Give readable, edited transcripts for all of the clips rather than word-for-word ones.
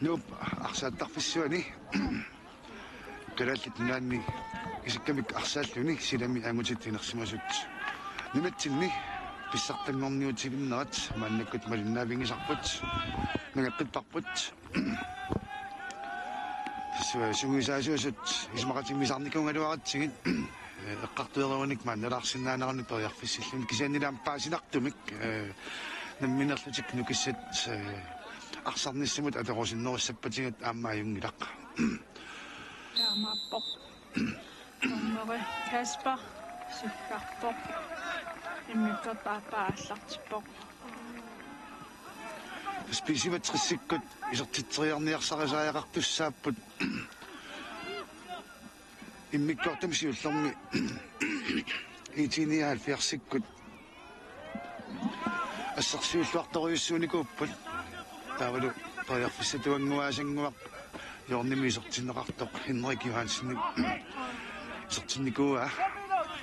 نوب أخسات تخفيسوني قرالت ناني إسكامك أخساتوني سيلامي أموجتي نخسموزوت نمتلني بسقط النونيو تيبنات ما نكت مرنا بيني سقبت نقد بقبت شو يساجوزت إسمعتي ميزانيكم هذا وقتين قطو يلونك ما نراخسنا أنا نطيح في السلم كيزاني لام باسي نقدمك نمينا تلتك نكست أخسر نسمت أدرس النور سبتين أما ينقلق أما بق نمر كاسبر سكر إمك بابا أسلت بق سبيسي بتخسكت إذا تتغيرني أخسر جاي رقت السابت إمك تمشي وثمي إيتيني هالفي أخسكت السقسي الوقت غيسوني كوبل تاولو طيب في ستوان نوازن وق يوني ميزقتين رقتق هنريك يوهانسني زقتني كوه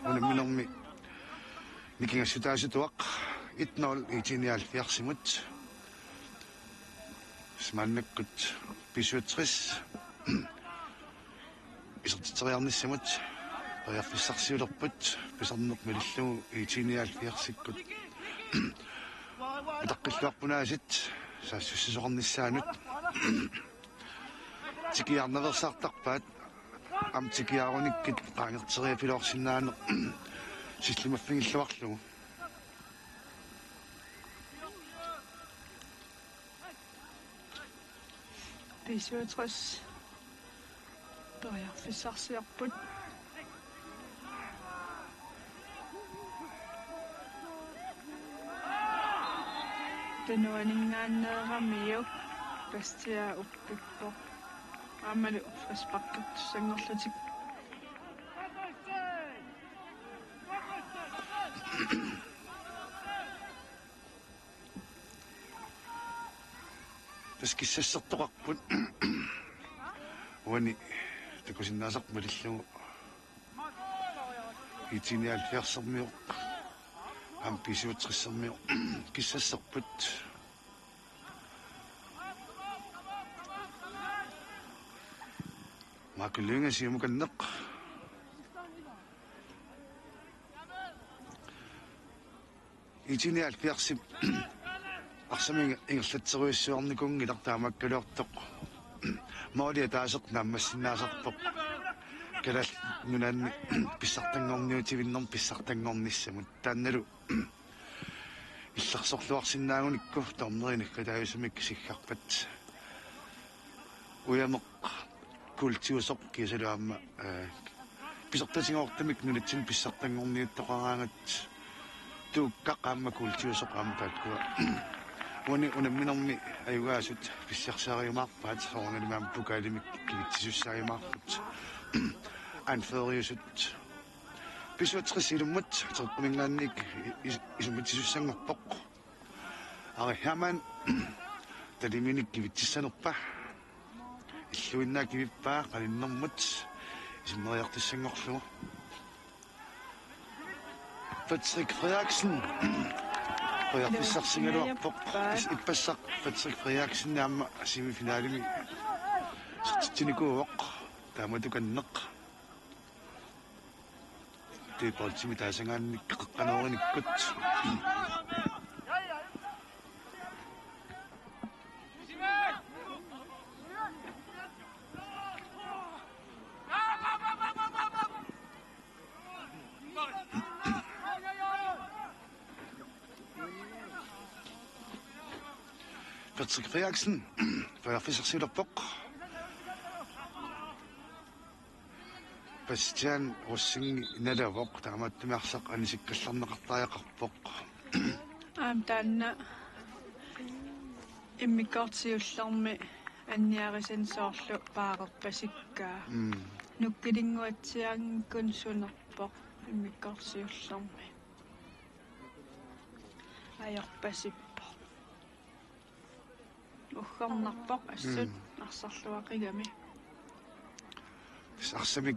ونمي نمي نكين أشتاج توق إتنول إيتيني هالفي أخسمت سمعنا كنت بيشو تخس إذا تتغيرني السمت طيب في السقسي ولقبت بصنق ملسلو إيتيني هالفي أخسكت دقيت الوقت بناجت ساسو سيزغني السانت تيكي عنا غير ساقطق أم تيكي عوني كد قاعد تصغير في الوقت سنان سيسلي مفين الوقت له بيسو تخس طيب في السقسي يقبل تنوانينغانيراميو بستيا أوببو عملي أفرس باكت سنغلتك بس كي سيسطق أقبل واني تكوش الناس أقبل الشو يتيني ألفير صميو عم بيسيو تخس صميو كي سيسطقبت ما كلنا شيء مكنق يجيني ألف يقسم أقسم إن ستسوي السورن كون إذا تامك كده تق ما ودي تاسق نمس ناسق تق كده نن بيسقطن نوم تي بنوم بيسقطن نوم نسمت تنرو الشخص اللي وقت الناون كف تمرين كده يسميك سيخبت ويا كولتيو سوق كيسر أما بيسقطن وقت مك نرتين بيسقطن نوم نتقاعد تو كقام كولتيو سوق أم تلقى ونمي نمي أيوة شت في الشخص هاي ما بعد صون اللي ما بوكالي مكلتيو هاي ما خد عن فريو شت بيسو تخسي المت تقول من عندك إذا متيو سنة بق أو همان تدي منك كيف تسنو بح شو إنك كيف بح قال النمت إذا ما يقتل سنة خلو فتسرق رياكشن طيب الشخص يروح بق يتبسق فتسرق رياكشن نعم سيمي فينالي ستتنكو وق تامدو كالنق تي بالتي متاسنغان قنوغن كت فتسرق رياكشن فيغفي شخصي لبق بس كان وسني ندى بق تعمد محسق أني سكسر نقطايق بق تانا إمي كارتسيو اللرمي أني أغسن صارلو بارق بسكا نكدينغواتسيان كنسو بق إمي كارتسيو اللرمي أيق بسبق وخمنقبق السد أخصر قيمي بس أحسمك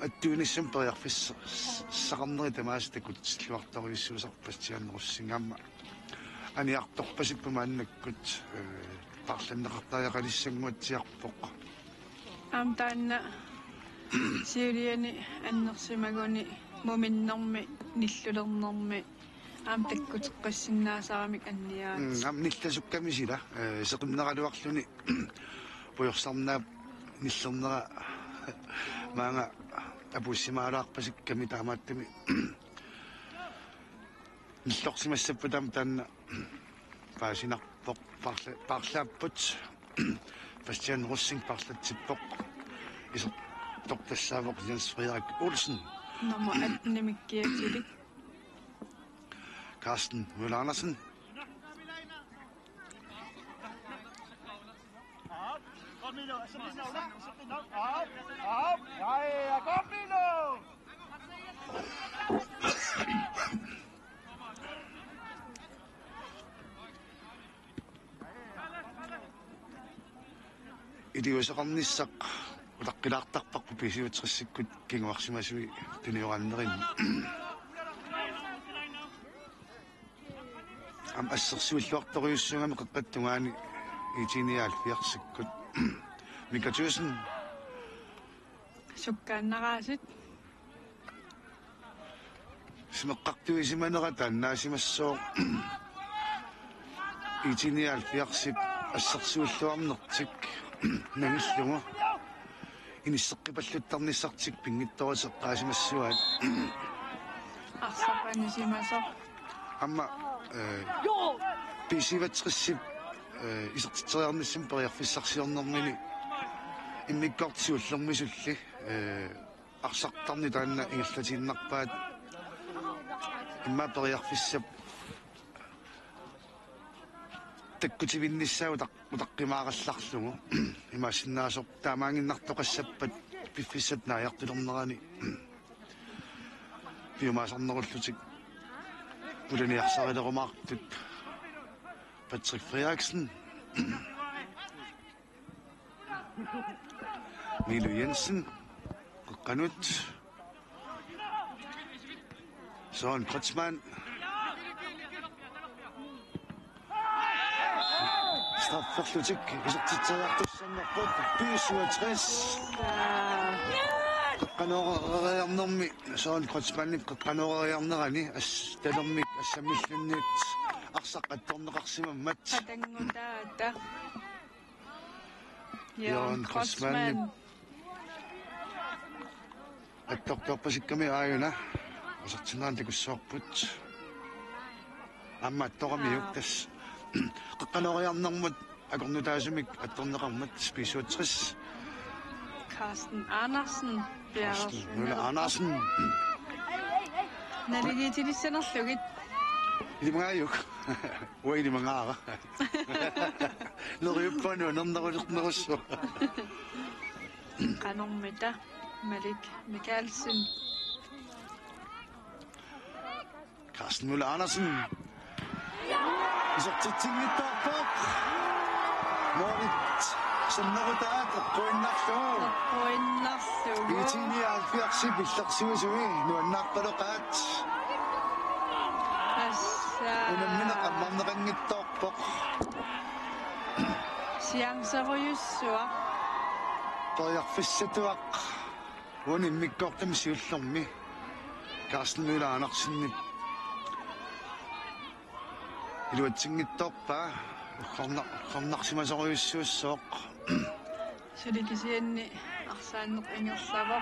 الدوني سمبر يخفي السغمني تماسك كنت سلوقت ويسوسق بس تيان غسين عم аниарторпасиппумааннаккут тарланнеқартариақалиссангуатсиарпоқ таанна сиулиани аннерсимагуни муминнэрми ниллулернэрми таккутеққассиннаасарамик анниаат нилласукками сила сеқимнералуарлуни пуйорсарнаап ниллернера маанга апуссимаалаарпасикками таамааттами ниллорсимассаппутаам таанна паасинарпоқ парлааппут Bastian Russing парлатсиппоқ исер тоқтассаавоқ Jens Frederik Olsen номер 18 миккиатилик Carsten Møller Andersen Илиусеқарниссақ утаққилаартарпарпу писиутериссиккут кингуарсимасуи туниораннерин ам ассерсуиллуарториуссунгами қеққаттунгаани итиниаал фиарсиккут микатуусен суккааннараасит симеққартуисиманера тааннаасимассоо итиниаал фиарсип ассерсуиллуарнертик нагиллуга иниссеққипаллуттарниссартик пингитторисеққаасимассуаат арсапанисимасо амма писиватсриссип исертитериарниссим периарфиссарсиорнэрмини иммиккортиуллэрмисулли арсартарни таанна ингерлатииннарпаат имма периарфиссап таккутивинниссаа утаққимааралларлугу имаасиннаасор таамаангиннартоқассаппат пиффиссат нааяартулернерани пиумаасарнеруллутик уланиарсарилерумаартут Patrick Frederiksen Milo Jensen Qanut Søren Kreutzmann Strafforlutik isertitsaartussannerput 67 qanooreriarnermi Søren Kreutzmann qanooreriarnerani talermik assamillunniut арсаққатторнеқарсимаммат атангутаата Jørgen Kreutzmann аттортуарпасикками ааюна асартинаан такуссуарпут аммаатторамиук тас қаққанориарнэрмут акорнутаасумик атторнеқармат списуутсрис Carsten Andersen Møller Andersen налигитилиссанерлугит илимгааюк уилимангаара нерюппану нернерулернеруссу канормита Malik Mikkelsen Carsten Møller Andersen isertitsinngittarpaq Morit sannerutaat qoinnarlugu итиниаалфиарси пиллерсуисуи нуаннаарпалоqaat унаммина qammarneqanngittorpoq siangseruyussua toriarfissatuaq unimmikkortam siullermi Carsten Møller Andersen илуатсингитторпаа qornarsimasoruyussuussooq sulikisianni arsaanneq ingerlava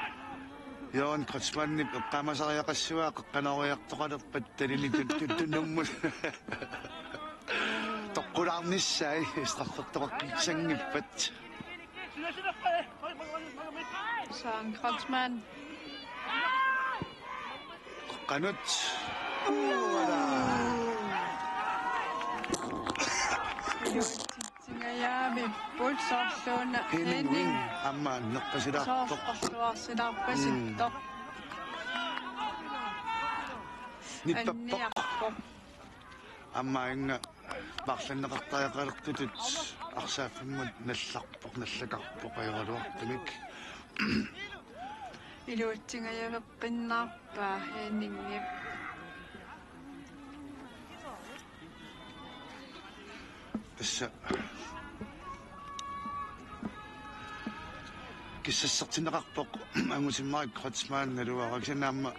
Jørgen Kreutzmann eqqaamasariaqassua qeqqanoriartoqalerpat talini tuttunnummu toqqulaarnissaai straffertoqaqqissangippat Søren Kreutzmann qanut Tingayaami pulsorluuna Henning amma neqqasilaartoq soorluarsilaarpasittoq nippappoq anniarpoq amma inga parlanneqartariaqalertutut arsaaffimmat nallarpoq nallakarpoq ajorluartumik iluutsingayaveqqinnaarpaa Henningi тасса киссассартинеқарпоқ ангусиммарик кротсмаанналуараксинаама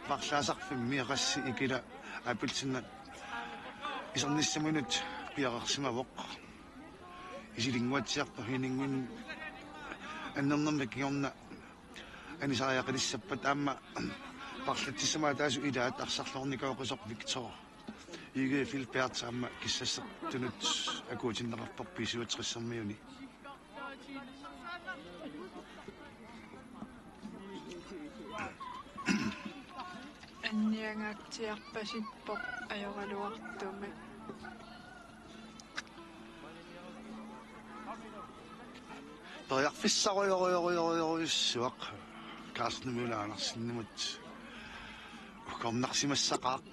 парлаасарфимми иқасси икила апилсинна исерниссамунут пиақарсимавоқ исилингуатсиарпа хинингун аннернэрмик киорна анисариақилиссаппат аама парлатсисамаа таасу илаат арсарлорникаоқусоқ Виктор иге филпеартаама киссассартунут акуутиннеқарпоқ писуатеқиссэрмиуни анниангаатсиарпасиппоқ ajorалуартуми тоярфиссаруйоруйоруйоруйоруйссуақ каасернумилаанарсиннамут укорнарсимассақаақ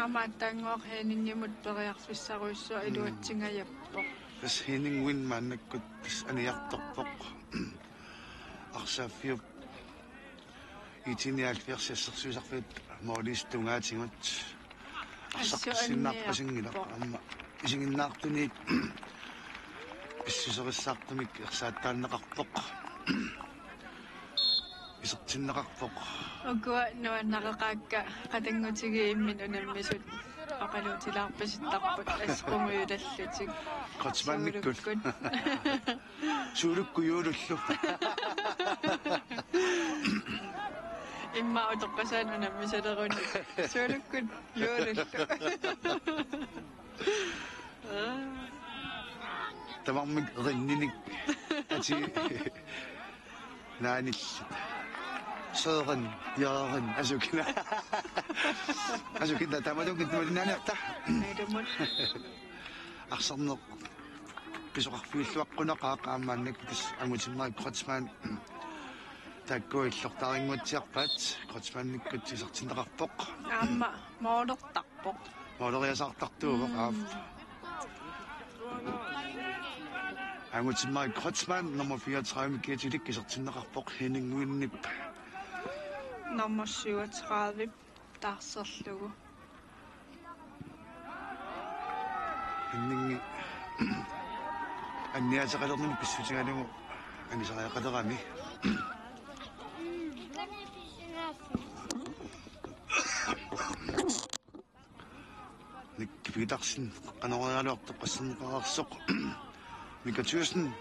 аамааттаангоор хээнингимут периарфиссаруйссуа илуатсингаяппоқ тас хинингуин мааннаккут тас аниарторпоқ арсааффиуп итиниалфиарсиассерсуисарфит моолис тунгаатингут арсаққиссиннаарпасингила амма исигиннаартуниит иссусериссаартумик ерсааттааннеқарпоқ исертиннеқарпоқ окуа нуаннақеқаакка қатангутигииммин унаммисут ақалуутилаарпаситтарпут аскумуйулаллутик котсманниккут суулуккуйуулуллу имма утоққасаан унаммисалеруни суулуккут юулуллу тамармик ринниник ати наанил сорен яарен асукина тамадук тумалинаанерта айдумут арсарнеқ писоқарфиуллуаққунеқаақаамааннак тис ангутиммари кротсмаан таккуиллортарингуатсиарпаат кротсмаанниккут исартинеқарпоқ аама моолертарпоқ моолериасаартартуувоқ аав ангутиммари кротсмаан номер 34 китилик исартинеқарпоқ хинингуиннип номер 37 таарсерлугу хиннинги анниатеқалерними писсутигалугу анисариақалерами никкипитарсин қанориалуартоқ қассернеқарсоқ микатюсен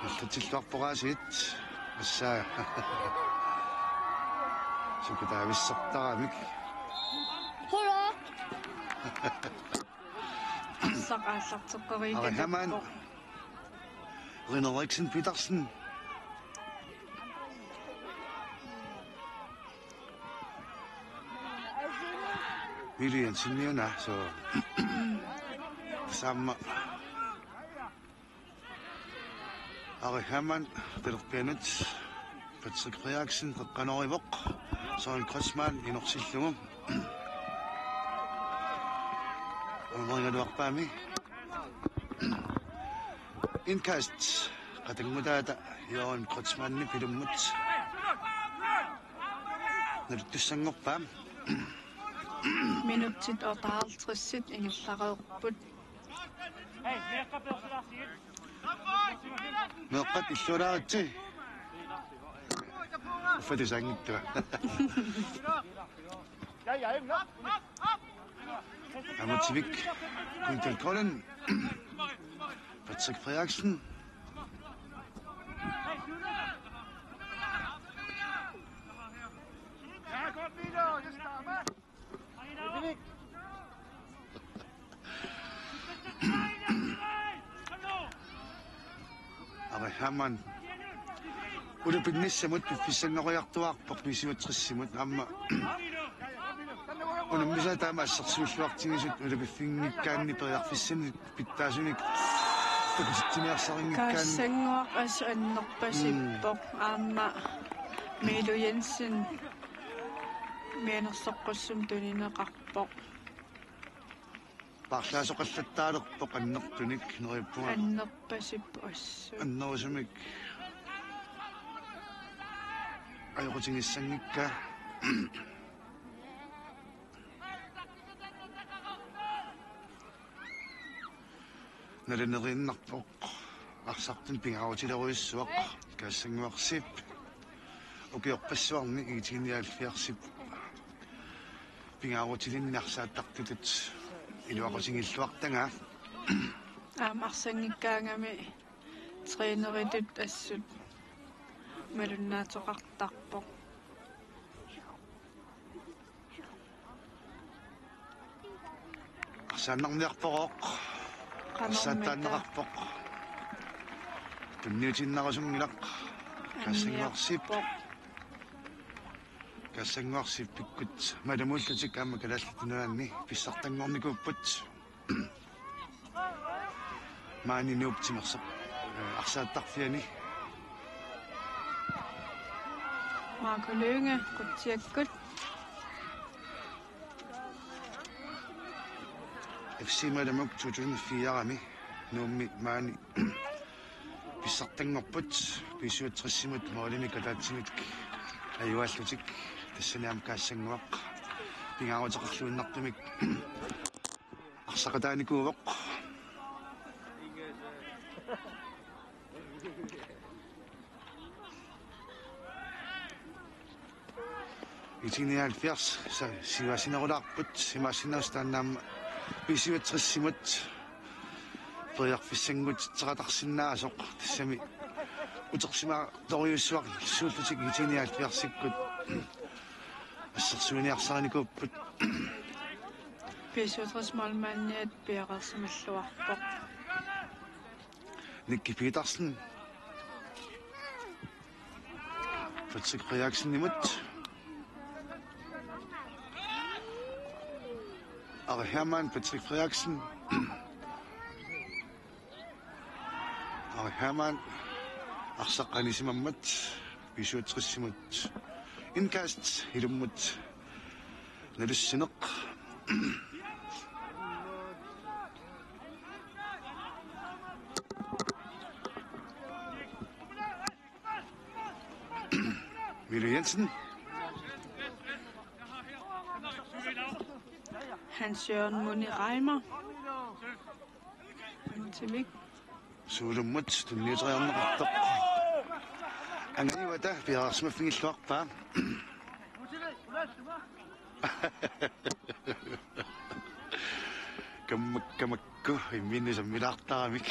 алтатиллуарпораасиит ассаа сукутаависсартарамик Hola. Hamman René Petersen William Simeona så samme Ari Hamman Peterpenet Patrick Reaksen Qanorivoq Søren Krosman inorsillugu Orneringaluarpaami Inkast qatangmutaata Jørgen Krosmanni pilummut Naluttussangorpaam минутсит отаалтриссит ингиллареерпут meeqqat illuulaaritsi ufatisangittua Amutivik Quintel Colin Patrick Frederiksen Ari Hamman ulupinnissamut piffisanngoriartuarpoq pisiutrissimmut amma unamisa taama assarsuulluartigisut ulupiffinngikkaanni periarfissanni pittaasunik takusittimearsariнгиккаанни каассангуақ ас аннерпасиппоқ аама Милу Jensen мианерсоққуссум тунинеқарпоқ парлаасоқаллаттаалерпоқ аннертуник нериппуга аннерпасиппу ассу аннерусумик ajokutigissanngikka наланериннарпоq арсартун пингааватилеруиссуақ каассангуарсип укиорпассуарни игитигиниалфиарсип пингааватилинниарсааттартутут илуақутингиллуартанга марсангиккаангами тренеритут ассут малуннаатоқартарпоқ арсааннарниарпороқ арсааттааннеқарпоқ тунниутиннарусунгилақ кассангуарсип пиккут маламууллутик аама калааллутунуаанни писсартангорникууппут маани нууптимерсақ арсааттарфиани маакулуунга кутсиаккут FC маламук 2004-арами нуумми маани писсартангорпут писуутриссимут моолими калаатсимик аюаллутик тассаниам каассангуақ пингааутеқарлуиннартумик арсақатааникуувоқ итиниалфиарс сивасинерулаарпут симаасинерстааннаама писуутриссимут тоярфиссангут теқатарсинаасоқ тассами утерсимаа ториуссуақ сууллутик итиниалфиарсиккут ассерсуиниарсааникууппут писуутрис малмаанниат пиақарсималлуарпоқ Nicky Petersen Patrick Frederiksen-Nimut Arre Hermann, Patrick Frederiksen Arre Hermann Arsaqanisimammat Pisuutrissimut Indkast Hilummut Nalussineq Mille Jensen Hans-Jørgen Muni Reimer Tillyk Suulummut tunniutariarneqartoq Anganiwata piarasmaffingilluarpaa Kammakkamakku immiinnisammilaartaramik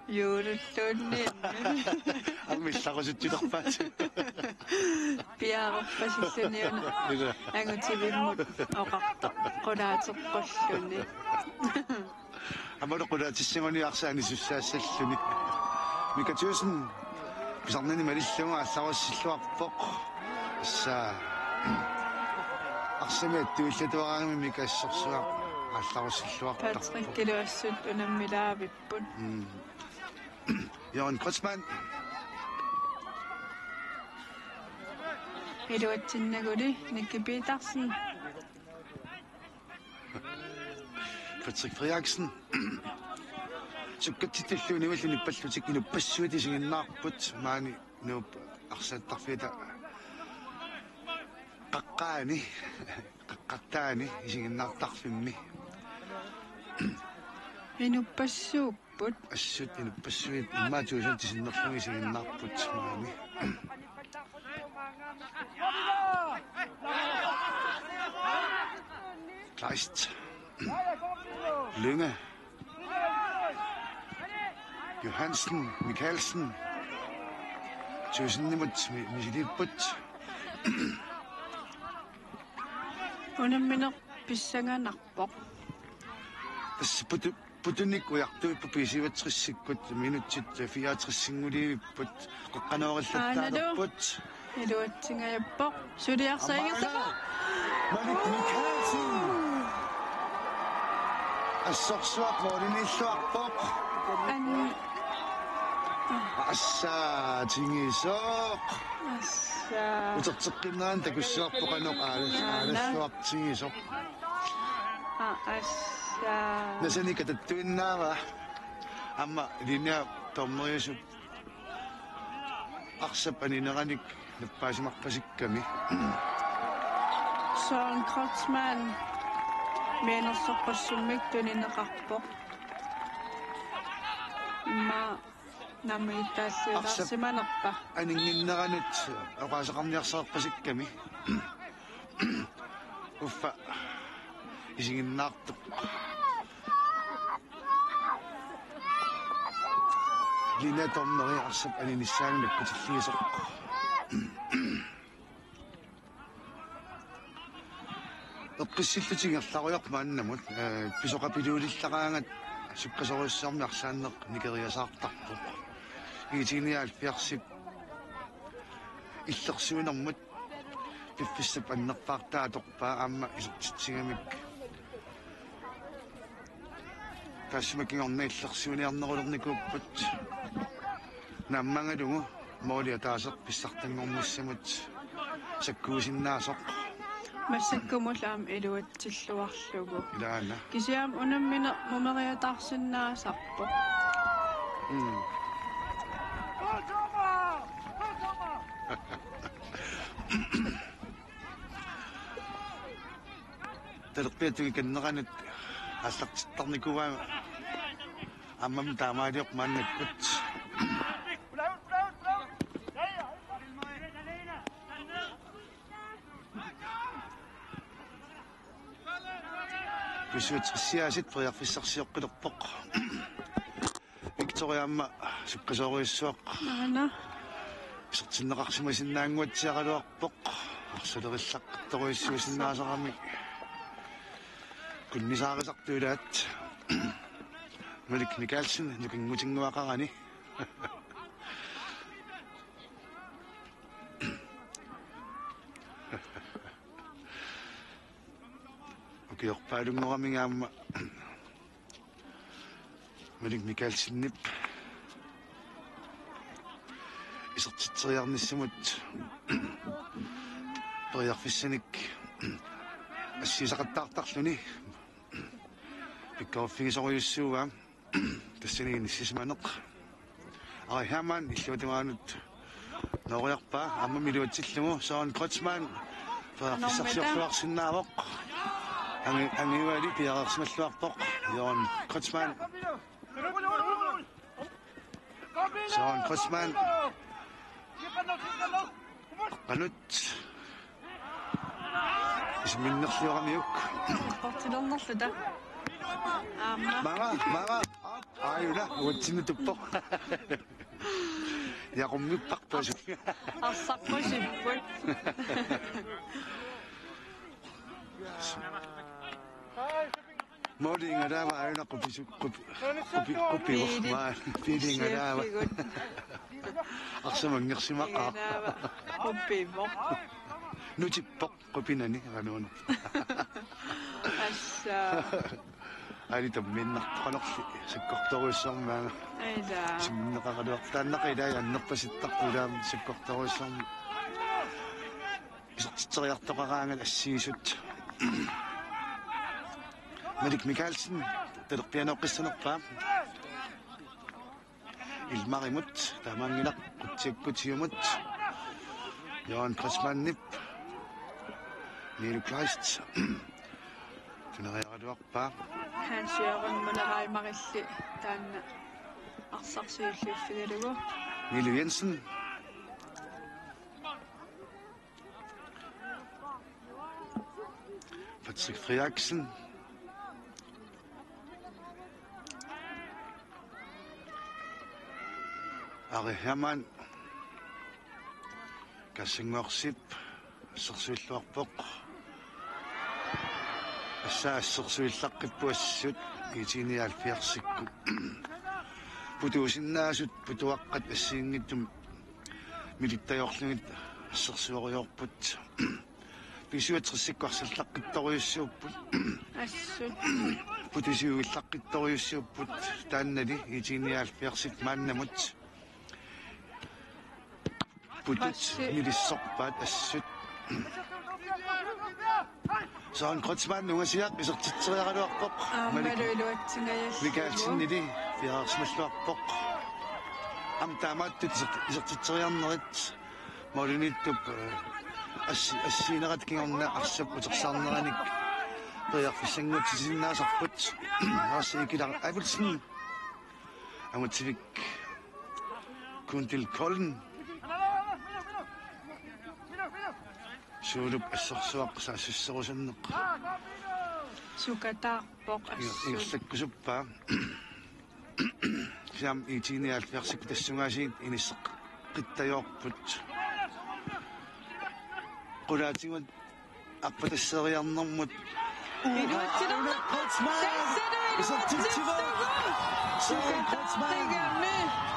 Juuluttuunni Armillaqusuttilerpaat piaarorpasilluniuna angutivimmut oqarta qulaateqqolluni Amaloqulaatissanguniarsaani sussaassalluni Mikatuusen pisarnani malilluga алларуссиллуарпоq асsaa арсамиат туиллатуараангами микаассорсуа алларуссиллуартарпоq Patrick Giluassut unammilaavipпут Jørgen Kreutzmann Iluatsinaguli Nicky Petersen Patrick Frederiksen Sukkatitulluunimalluni pallutik inuppassuutisinginnaarput maani nuup arsaattarfiita qaqqattaani isinginnaartarfimmi Inupassuupput assut inuppassuit immaatuusan tisinnerlungi isinginnaarput maani Kleist Lynge Johansen Mikkelsen Tusinnimut misiliput unammineq pissanganarpoq Tässä putunik ujartuippu pisivatrissikut minutsit 64-singuliivipput qaqqanuorillataalerput Iluatsingaappoq suliarsaingersaqa Malik Mikkelsen Assorsuaq molinilluarpoq Assaa tingisoq assaa uterteqqinneraan takussiarpoqanoq aalassuartingisoq assaa Nasanika tattuinnaara amma linea tormeriusup arsap anineranik nappaasimarpasikkami Søren Kreutzmann мианерсоққассуммик тунинеқарпо ма намитааллиулаарсиманерпа анингиннеранут оqaасеқарниарсаерпасикками уффа исигиннаартоқ линаторнериарсап аниниссаанунакку тиллиисоқ эққиссиллутингерларуйоқ мааннамут писоқапилуулиллақаангат суккасориуссаарниарсааннеқ никериасаартарпоқ игитиниаал пиарсип иллерсуинэрмут пиффиссап аннерпаартааторпаа аама исертитсигамик тассимакингорна иллерсуиниарнерулерникууппут наммангалугу моолиа таасеқ писсартангормиссамут саккуусиннаасоқ массаккумулаам илуатсиллуарлугу илаана кисиам унаммина мумериатаарсиннаасарпо талерпиатуги каннеранут аллартиттарникуваа аммам таамаалиоқ мааннаккут писуутсиасит приарфиссарсиоққилерпоқ викториаамма суккасоориуссуақ ана исертиннеқарсимасиннаангуатсиаралуарпоқ арсулериллаққторуиссуусиннаасарами куннисаарисартуулаат малик никалсин нукингутингуақарани окиорпаалунгорамингаама малик никалсиннип исертитсериарниссамут приарфиссаник ассисақаттаартарлуни пиккаоффигисориуссууа тассанигин иссисманеқ ай хаман иллуатимаанут нориарпаа амма милуатсиллугу Søren Kreutzmann приарфиссарсиорлуарсиннаавоқ ангивали пиарерсималлуарпоқ Søren Kreutzmann Søren Kreutzmann qanut исминнерлиорамиук портилернерлута аама мага аюна уутсинутуппо якуммиппарпасу арсарпусиппут молингадаава аюна купису купиу ма пилингадаава арсамангерсимақаа куппиво нутиппоқ купинани ануна асса алита миннартоқанерли саккорторуиссармаага айда симнеқаралуартааннақилаа аннерпаситтарпулаам саккорторуиссарма исертитсериартоқараангат ассиисут малик микалсин талерпианоққиссанерпаа илмаримут тамангинақ қутсиаккутиумут Søren Kreutzmann-нип Nilu Kleist тунериаруарпаа хансиорун манераймарилли таанна арсарсиуллуффигалугу Nilu Jensen Patrick Frederiksen Ari Hermann Kassingоrsip сэрсуиллуарпоқ ассаассерсуиллаққиппуассут итиниаалфиарсикку путуусиннаасут путуаққат ассиингиттум милиттаёрлугит ассерсуориорпут писуатрессиккуарсаллаққитторуйуссууппут ассут путусиуиллаққитторуйуссууппут тааннали итиниаалфиарсик мааннамут путут милиссорпаат ассут Søren Kreutzmann нугасиақ исертитсериаралуарпоқ аамалуилуатсингаяс викаалсиннили фиаарсмаллуарпоқ ам таамааттут исертитсериарнерит Morinittup assinarat kingorna arsap utersarneranik qiarfissangutsisinnaasarput aassiikila avulsin amutsivik kuntil kollen suulup assorsuaq saassusserusanneq sukataarpoq assut ingерлakkusuppaa siam iitiniaalfiarsik tassungaasiit inisseq qittajoorput qulaatigut aqpatasseriarnermut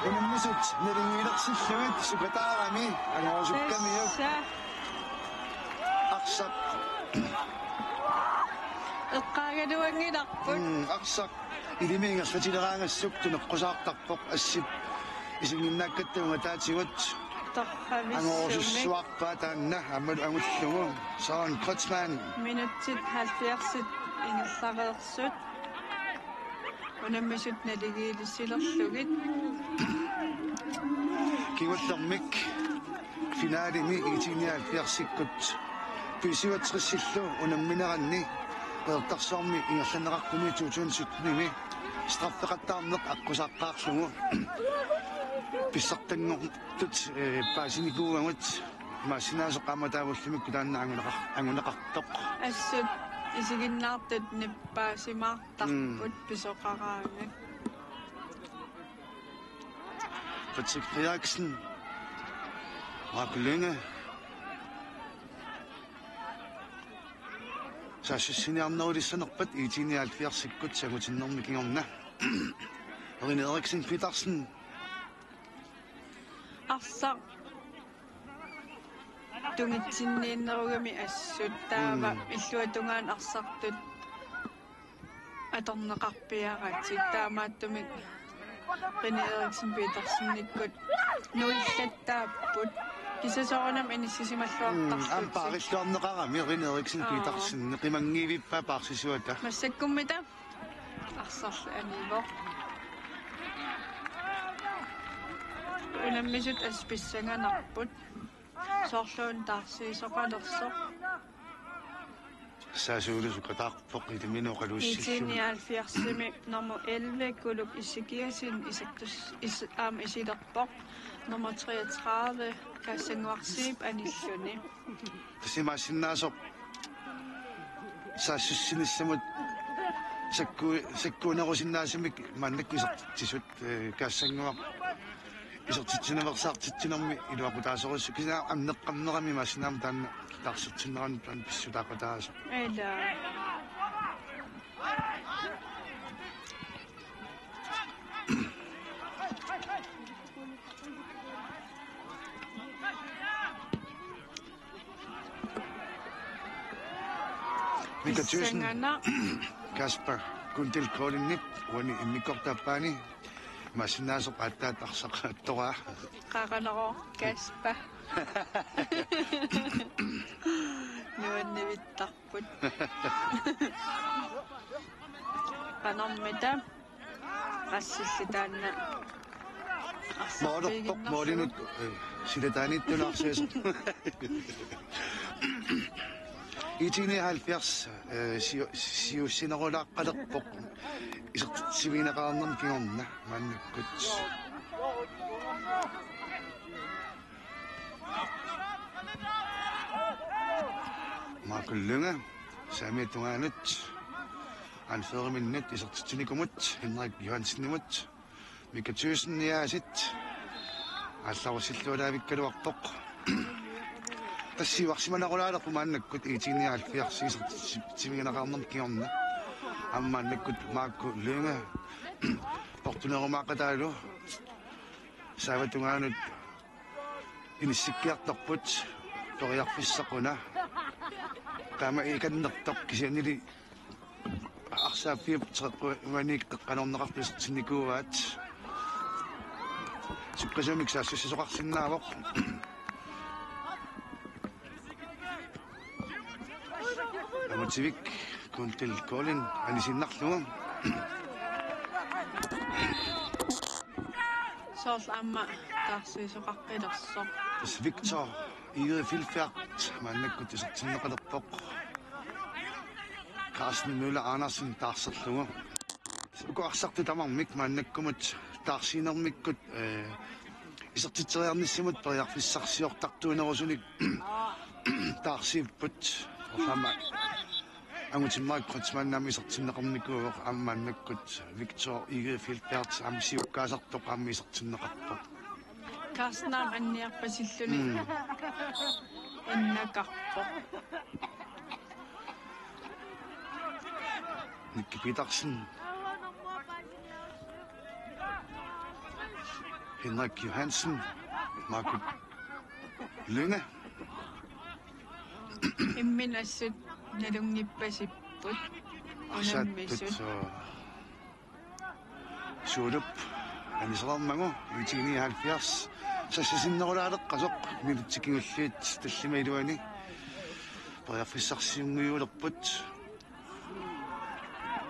Unammisut neringiilersilluit sukataarami angorusukkamiuk arsaq eqqaagaluangilarput arsaq ilimiingerlatileraangassuk tuneqqusaartarpoq assip isinginnaakkattaunga taatigut angorusussuarpaa taanna ammalu angullugu Søren Kreutzmann minutsit 70 ingerlareersut unammisut naligiilissilerlugit kigullermik finaalimi iitiniaalfiarsikkut pisiuatrissillu unammineranni qeertarsormi ingerlaneqartumi 2017-nimi straffeqattaarneq aqqusaqqaarlugu pissartanngortut paasinikuugagut maasinaasoqaamataavullimikku taanna anguneqartoq assut isiginnaartut nippaasimaartarput pisoqaraangak Patrick Frederiksen Marco Lynge saassussiniarnerulissanerpat iitiniaalfiarsikkut sagutinnermikingorna Rune Eriksen Petersen arsaq tungitsinniinnerugami assut taava illuatungaan arsartut atorneqarpiaratit taamaattumik Rune Eriksen Petersennikkut nuillattaapput kisasoronam inississimalluartarlut ampaarilluarneqarami Rune Eriksen Petersen qimangiivippaa paarsisuata массаккуммита арсарла анивоо унаммисут асписсанганарпут соорлуун таарсиисоқалерсо saasuulusukataarpoq itiminoqaluussillumi итиниалфиарсими номер 11 кулук иссикиасин исактус аама исилерпоқ номер 33 кассангуарсиип аниллуни tasimaasinnaasоq saassussinissамут sakkuunerusinnaasumik maannakkuisertisut kaassangуaq isertitsinavерсаартитсинерми илуақутаасоруссу кисаа амнеққамнерами маасинаам таанна таарсертиннеран таан писсутаақатаасо эла Mika Thyssen сангана Kasper kuntil koolinnip uani immikortaappaani маасиннаасоқ ааттаат арсақааттора qaqaneро каспа нуаннавиттарпут qanarmita qassillitaanna моолерпоқ моолинут силатааниттунаарсиас итини 70 сиуссинерулааққалерпоқ исертсивинеқарнерм кигорна мааннаккут Markulunga saamiattungaanut anfeeriminnut isertitunikumut Henrik Johansenimut Mika Thyssen niaasit алларусиллуулаавиккалуарпоқ тассиварсиманерулаалерпу мааннаккут итиниалфиарсиисертитсивигинеқарнерм кигорна аммааннаккут Марко Лунга портунерумаақатаалу сааватунгаанут иниссиккиарторпут ториарфиссақуна кама иканнертоқ кисианили арсааффиуп теққуаник қеққанорнеқарписертинникууаат суккасумик саассуссисоқарсинаавоқ аматсивик кунтил колин анисиннарлугу соорл аама таарсиисоқарпилерсо Victor 이거 필패트 만났고 뜻을 진나가다뻑 Carsten Møller Andersen taarserlugu uqarsartu tamarmik maannakkumut taarsiinermikkut isertiteriarnissimut periarfissarsiortartuinerusunik taarsiipput orlama angutimmaak krotsmannaami isertinneqarnikuuq aammaannakkut Victor Ige Filbert amsiukkaasartoq aammi isertinneqarpoq Carsten anniarpasilluni innakarpo Nicky Petersen Henrik Johansen Marco Lynge imminassut nalungnippassipput unammissut Suudup anisararmangu 179 sassisinnerulaaleqqasoq milutsikingulliit tallimailuani periarfissarsiungiulerput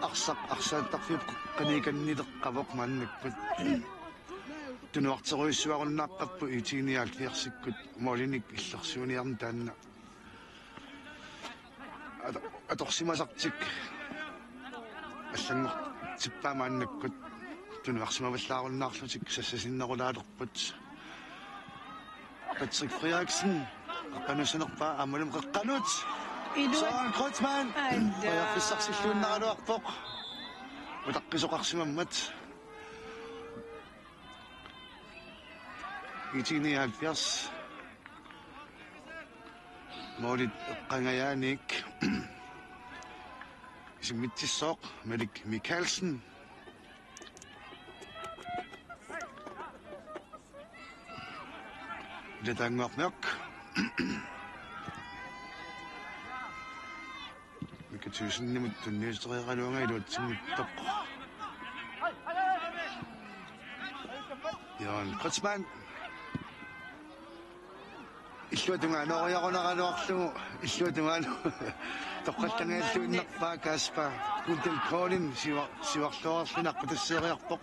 арсааттарфиуп каниканнилеққавоқ мааннаккут тунуартеруиссуаруннааққаппу итигиниаалфиарсиккут молиник иллерсууниарна таанна аторсимасартик аллангор типпаамааннаккут тунуарсимаваллааруннаарлутик сассасиннерулаалерпут Patrick Frederiksen аққанусанерпаа аммалум қеққанут Søren Kreutzmann og jeg fik sagt sig løn når du er på og der er så rækse med mat i 1979 må det ringe jeg ikke som midt til sok med Mikkelsen det er nok mørk Tusind med den næste redder i det til mit top. Jørgen Kreutzmann. Иллуатунгаа нориарунаралуарлугу иллуатунгаа тоққаттангааллуиннарпаа кааспа кунтел коолин сиварлуарлунарпа тассериарпоқ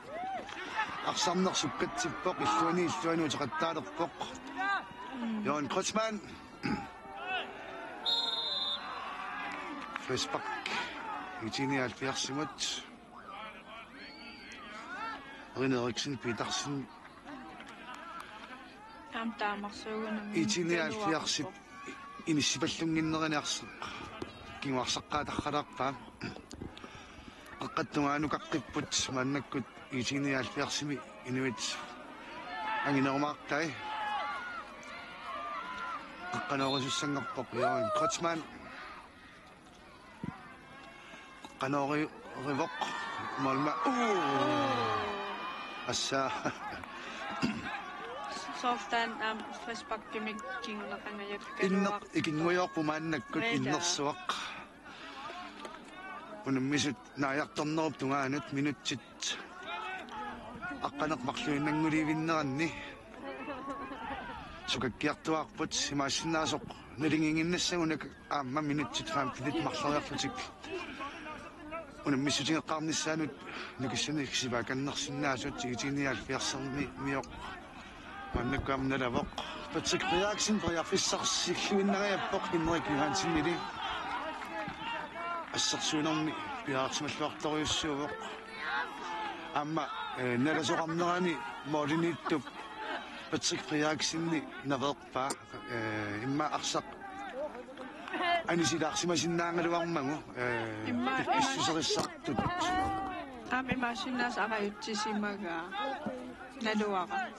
арсарнерсуккатсиппоқ иллуани утеқаттаалерпоқ Jørgen Kreutzmann Frisbak i 1979 Rine Eriksen Petersen i 1979 inissipallunginnerinaarsi kinguarsaqqaataqqalaarpaa qaqqattungaanukaqqipput maannakkut i 1979 inuit anginerumaartai qaqqanuorisussangorpoq Jørgen Kreutzmann Qanori Rivok Malma Assa Softan Frisbakkimik Inner ikinguyorpu maannakkut innersuaq unammisut naajaqtornerup tungaanut minutsit aqqaneqmarluinnanguliivinneranni sukakkiartuarput simaassinnaasoq nalinginginnassagunak aamma minutsit 5 marleriarlutik unammisutigeqqarnissaanut nukissani sivaakannersinnaasut igitiniaalfiarserni mioq maannakkaamnalavoq Patrick Frederiksen periarfissarsilluinnariappoq Henrik Johansen ili ассерсуунерми пиаарсималлуарториуссууоқ амма наласоқарнерани молиниттуп Patrick Frederiksenни наверпаа имма арсақ анисилаарсимасиннаангалуармагу иссусериссартут ами масиннаас араутсисимага налуара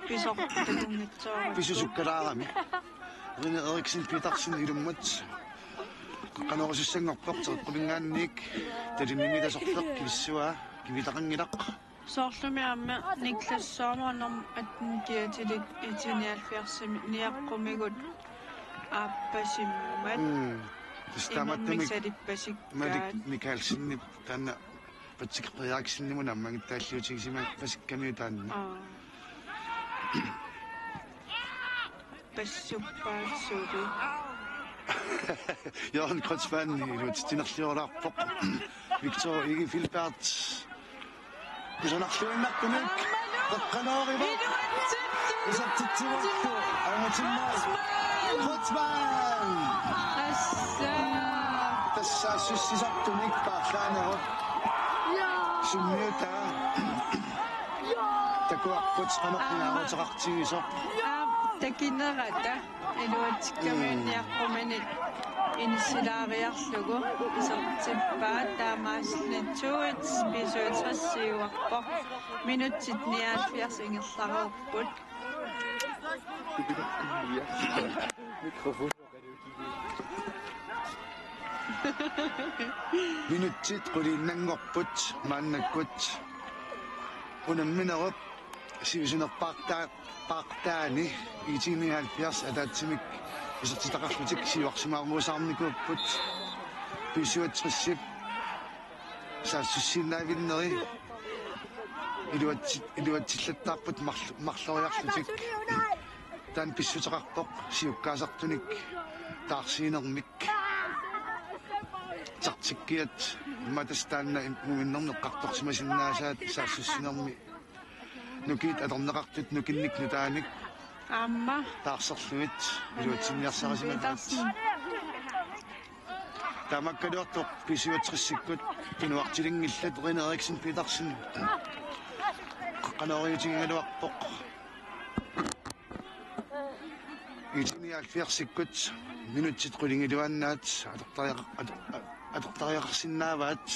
писоққутагунгитсоо писусуккалаарами Rine Eriksen Petersen илуммат qanorisussanngorpoq teqqulingaanniik talimimitasorleq kivissua kivitaqangilaq соорлуми аама никлассоорнуаннерм атникиатилик итиниалфиарсими ниаққумигут ааппасиммат тастаматтамик салиппасиккаат Madik Mikkelsenni tanna Patrick Frederiksennimu nammangitaalluutigisima pasikkamiu taanna пассуппаассууту Jørgen Kreutzmann ilutinerliorlaarpoq Victor Ige Filbert Kusonarluinnarpunik qaqqanooriva Isartitsivaqtu angutimmaas Kotsman Assa. тассаассуссисартуник паарлаанерут Ja. суммиута такуарпут qanaqinaaruteqartigisоq Takinerata iluatsikkamиунниаққумани инисилаариарлугу исертиппаа таамааснатсуит писуутрассиуарпо минутсит 79 ингерларууппут Mikrofon. минутсит qulииннангорпут мааннаккут унамминеруп сивисунерпаартаани итинниалпиарс атаатсимик исертитақарлутик сиуарсимаармуусаарникууппут писуатриссип саассуссиннаавиннери илуатсиллаттаарпут марлориарлутик таан писсутеқарпоқ сиуккаасартуник таарсиинермик тартиккиат матастаанна муиннернеққарторсимасиннаасаат саассуссинерми нукит аторнеқартут нукинник нутааник аама таарсерлуит илуатсинниарсарасимаат тамаккалуартоқ писуатриссиккут пинуартилингиллат René Eriksen Petersen qanaoriutigingaluarpoq итиниалфиарсиккут минутсит qulingilуаннаат атортариақарсинааваат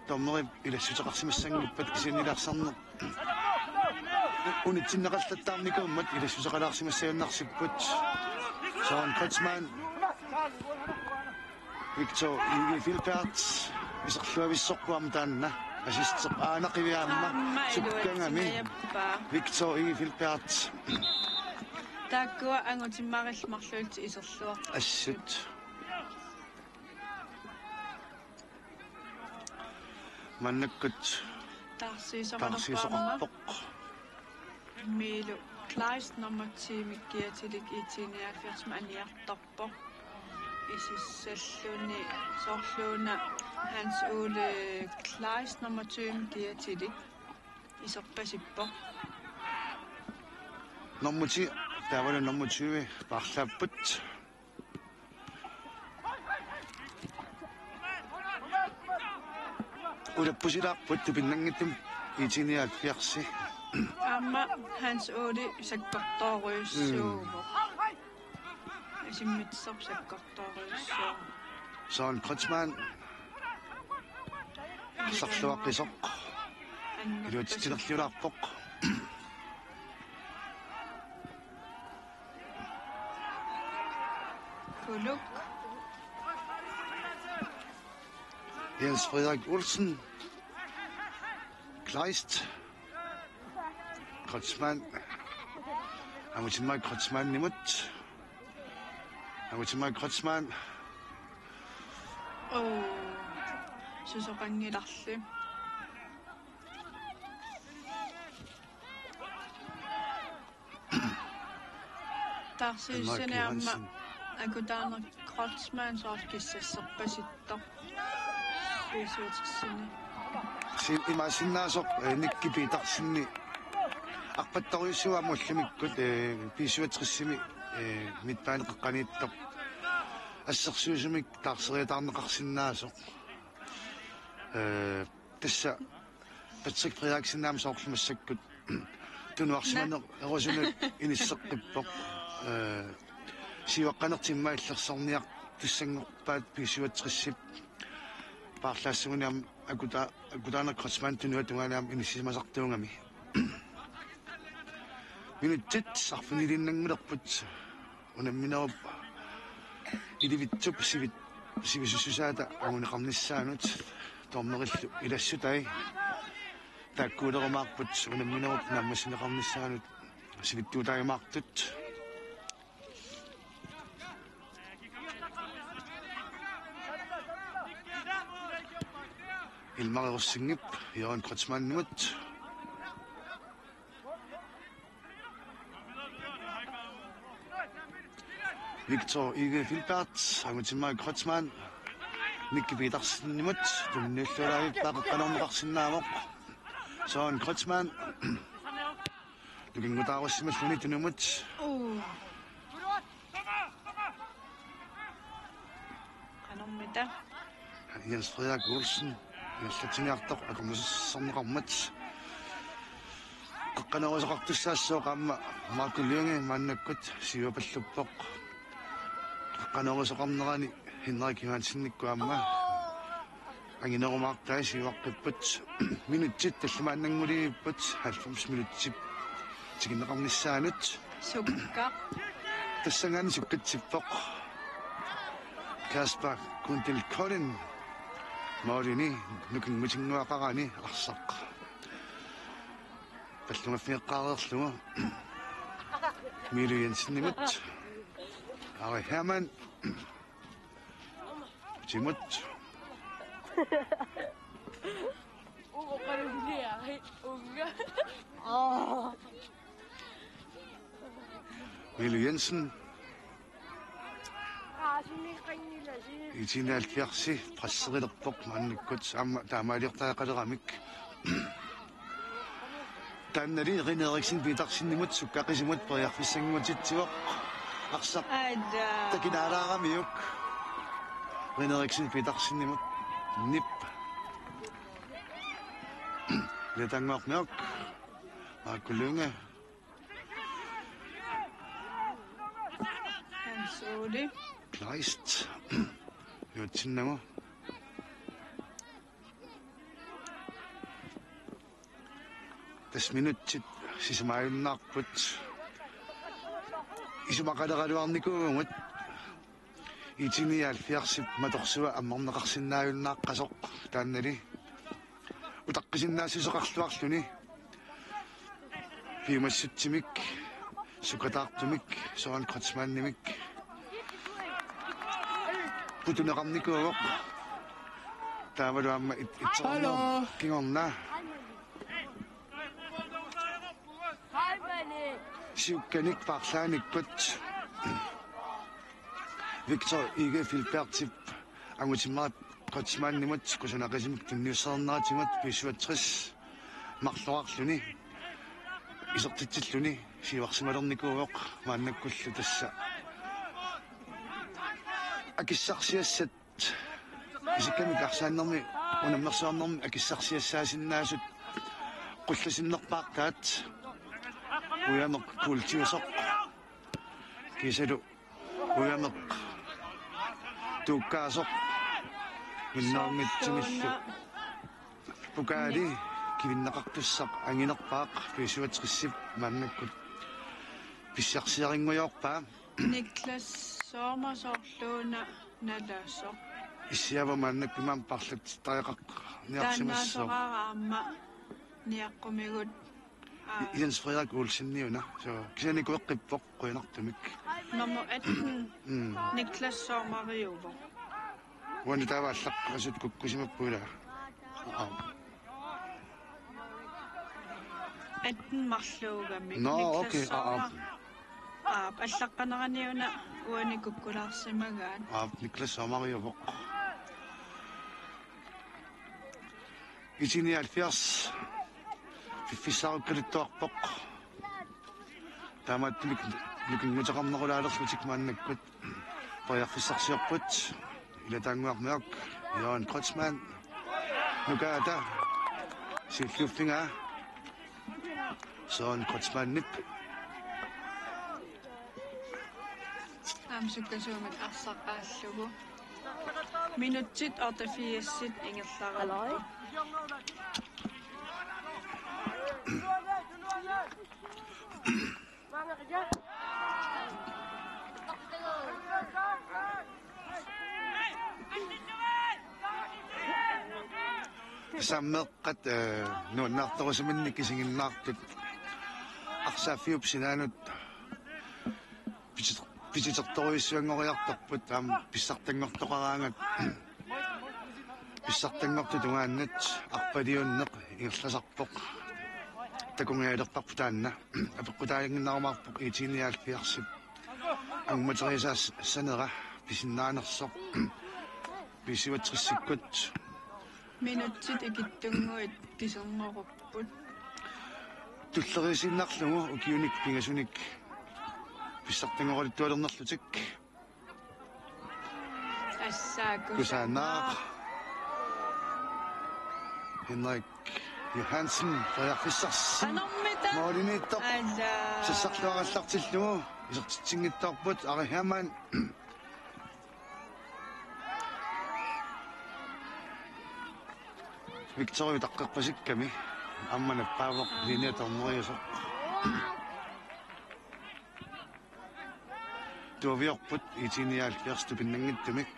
томмери илассутеқарсимассангуппат кисиннилаарсарне унитсиннеқаллаттаарникууммат илассутеқалаарсимассаюннарсиппут Søren Kotsman Victor Ige Filpert исерлуависсорпуам таанна асистеқ аанақивиаамма суккангами Victor Ige Filpert таккуа ангутиммариллмарлуит исерлуа ассут маннаккут тарсисомалерпаама милу клайс номер 10 миккиатилик итиниаффиарсма аниарторпо исиссаллуни сорлууна Hans Ole Kleis nummer 20 миккиатилик исерпасиппо номмути тавала номер 20 парлааппут улаппусилаарпут тупиннангиттум итиниаффиарси Amma Hans Ole sakkortoruissuumo. Isimmitsor sakkortoruissuumo. Søren Kotsman сарлуаққисоқ илуатсилерлулаарпоқ Kuluk Jens Frederik Olsen Kleist Kotsman Amutimai Kotsman nimut Amutimai Kotsman susoqangilarlu. Tarsiissani amma akutaana Kotsman soorkissasserpasittor. Pisuutissani. sin imasinnasoq nikkipiitarsinni арпаттаруйссуамуллумиккут писуатрissimi митпаанеққанииттоқ ассерсуусумик таарсериатаарнеқарсинаасоқ тасса Patrick Frederiksen соорлумассаккут тунуарсиманеқ ерусунут иниссеққиппоқ сиваққанертиммаиллерсорниақ туссангорпаат писуатрissip паарлаассугуниам акутаана Kotsman тунуа тунганаам иниссимасартуунгами минутит сарфунилиннангулерпут унамминеруп иливитсуп сивисусусаата агунеқарниссаанут тормериллу илассутай таккуулерумаарпут унамминеруп наммасинеқарниссаанут сивиттуутаимаартут илмареруссингип Jørgen Kotsman нумат Victor Ige Filpert, Amutimai Kotsman, Nikki Petersen nimut, tunnullulaavippaaqeqqanorneqarsinnaamoq, Søren Kotsman, 누긴거다고쓰면 드는것 우. 가놈니다. 연스야 그것은 연스팅약도 아무스 섬가못 각가나와서 각도 쌌어 감마 마클령에 만날 것 시어벌룩복 각가나와서 감나가니 옛날 기한 신니까 아마 아니나고 막 다시 와끝 미누짓 다시 만난 물이 끝 할품 미누짓 지금 나가면 싸는 숙각. 뜻상한 숙끝 집복 가스파 군딜 커린 머리니 느낌 무진 와가니 악삭 발동을 피까르slو 미르연 신님은 아와 해만 지못 미르연슨 이진할 피악시 바스게 덕복 만니꽃 다마리었다 가져가믹 단날이 그네렉신 비닥신님은 숙각이지못 버약피생님은 짓지워 악삭 아자. 딱히 나라가미역 그네렉신 비닥신님은 닙 내당막력 굴릉에 한소리. Kleist. 요친나무. Tas minutit sisamayun nakput. Isumakadakaluarnikuungut. Itinialfiarsip matorsua ammarnaqarsinnaayunnaqqasoq taannali. Utaqqisinnaassisoqarluarluni. Piumassutsimik. Sukataartumik. Soan Kotsmannimik. 부두나갑니까? 다음으로 한번 이쪽으로 ging 시우케닉 박사닉 끝 빅터 이게 필백집 아무지마 거치만 님은 치고서 나가지면 등류선 나지면 비슈어트스 막소악순이 이석트찔순이 시왁스마dom니까 만날 곳이 됐어 акиссарсиассат исикками карсааннэрми унаммерсуарнэрми акиссарсиассаасиннаасут qullasиннерпаартаат уянеқ культиусоқ кисалу уянеқ туккаасоқ миннаармитсимиллу пукаали кивиннақартуссақ ангинерпаақ писуатриссип маннаккут писсарсиарингуйорпаа Niklas Sommersorluuna nalaso. Isiava mannakkimaan parlat tariqaq niarsimasso. Tannasoqaraamma niaqqumigут. Jens Frederik Olsen-niuna. Så kisanikueqqippoq quinartumik. Nummer 18. Niklas Sommeriuvo. Wani taavaallaq kukkusimappuula. 18 marluugamik. No, okay. Аллаққанераниуна уаникуккулаарсимагаат. Niklas Sommeriuvo. Itinialfiars фиффисааруккалуттуарпоқ таамааттулик лукингутеқарнерулаалерлутик мааннаккут паяффиссарсиорпут илатаангуармиак Johan Kreutzmann нукаата силлуффинга Johan Kreutzmann нип Амсуккасуумик арсаққааллугу минутсит ортафиассит ингерлааралаа. саммеққат нууннаартэрусуминник кисигиннаартут арсааффиуп синаанут пичитерторуиссуангориартарпут таам писсартангортоқараангат писсартангорту тунгааннат арпалиуннеқ ингерласарпоқ такунгаалерпарпу таанна апеққутаалингиннарумаарпоқ итиниаалпиарсип ангматерисаас санера писиннаанерсоқ писиватриссиккут Minutsit ikittunguit kiserngorupput. туллерисиннарлугу укиуник пингасуник писсартангоралиттуалернерлутик кусаанаа Henrik Johansen фаяхфиссарс анормита моолинитто алла сассарлуараллартиллугу исертитсингиттарпут ари хамаан Victoria таққарпасикками аммана паавоқ линеторнериусоқ туавиорпут итиниааллиарсту пиннангиттумик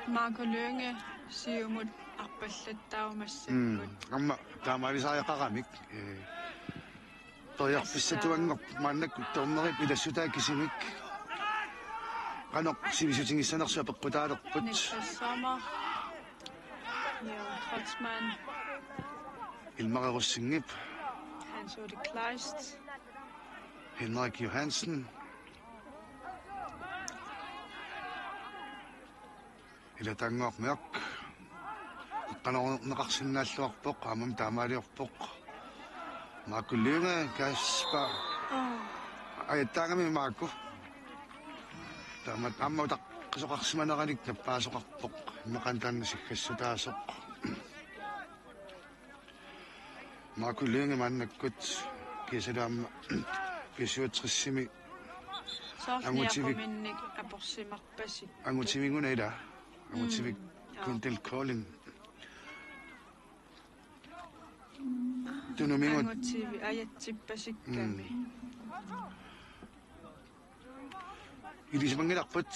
Marco Lønge сиумут арпаллаттаумассаккут амма таамалисааяқарамик тоярписсатуангор мааннакку торнери пилассутаа кисимик канақ сивисутингиссанерсуа пеққутаалерпут Niklas Sommer Jo Trotsmann илмареруссингип Hans Ode Kleist Henrik Johansen ila tangormiak qanорнеқарсиннааллуарпоқ амам таамаалиорпоқ маакуллиунга каспа аяттаагами маакку таамат амма таққисоқарсиманераник наппаасоқарпоқ имақантаанна сиггассутаасоқ маакуллиунга мааннаккут кисалаама кисуутриссими Сорниақуминник апорсимарпасик ангутивингуна ила ангутивик кунтел колин тунумингут ангутиви аятсиппасикками илисмангиларпут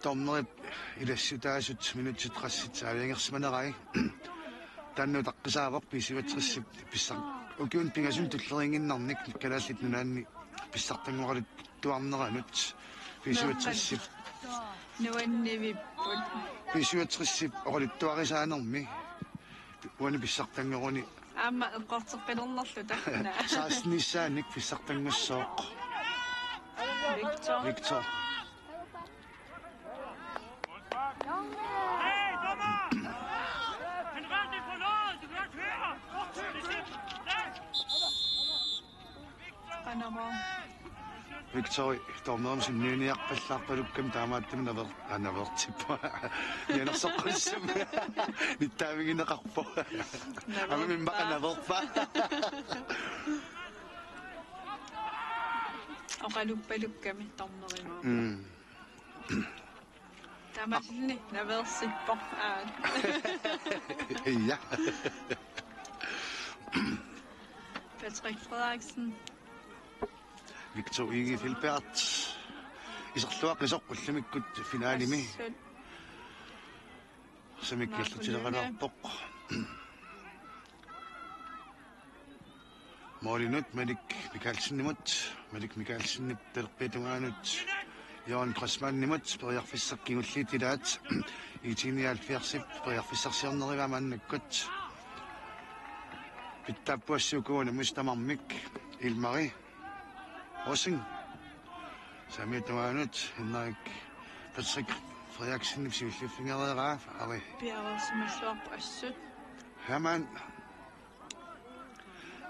торнерип илассутаасут минутсутрассит аавиангерсиманерай танну таққисаавоқ писиватриссип писсар укиун пингасун туллерингиннарник калааллит нунаанни писсартангоралит туарнеранут писиватриссип нуаннивиппут писиватриссип оралиттуарисаанерми уани писсартангоруни аама эққортерпилернерлу тарна сааснissaанник писсартангуссооқ Victor анама Victor торнерам синниуниарпаллаарпалуккам таамааттами навертиппа янерсоққуссам ниттаавигинеқарпо амамин бақанаверпа оқалуппалукками торнерима тамаллни наверсиппо ja Patrick Frederiksen Victor Igi Filbert исерлуаққисоққуллумиккут финаалими самиккиллутилеқалаарпоқ Молинут Малик Микаэлсиннип талерпитунгаанут Johan Crossmann-nimut periarfissarkingulliitilaat iitiniaalfiarsip periarfissarsiornerivaamaannakkut pittaappuassuukuuna mustamarmik ilmari Rosing samituanut Henrik Patrick Frederiksen sivilluffingereeraa ari piareersimalluarpu assut Herman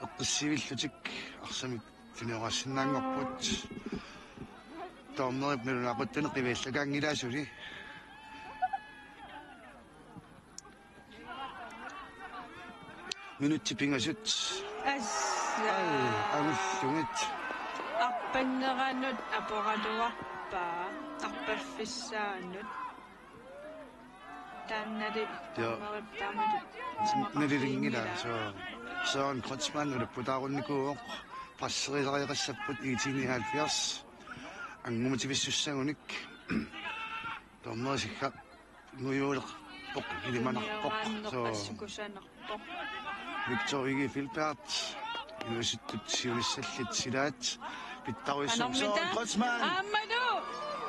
eqqissivilllutik arsamik tuneorassinnaangorput торнерип налунақуттане қивиаллакаангилаасули минутсипингасут агуллугит арпаннеранут апоралуарпаа арпаффиссаанут тааннали торнерип таамалу нэлилингила соон Крeutzmann улаппутаарунникууоқ пассерилариақассаппут 1970 ангумутивиссуссагуник торнерисикка нуйуулерпоқ илиманарпоқ пассукусанерпоқ Victor Igi Filbert инуиситтут сиулиссаллит силаат питтаруиссам соон Крeutzmann амману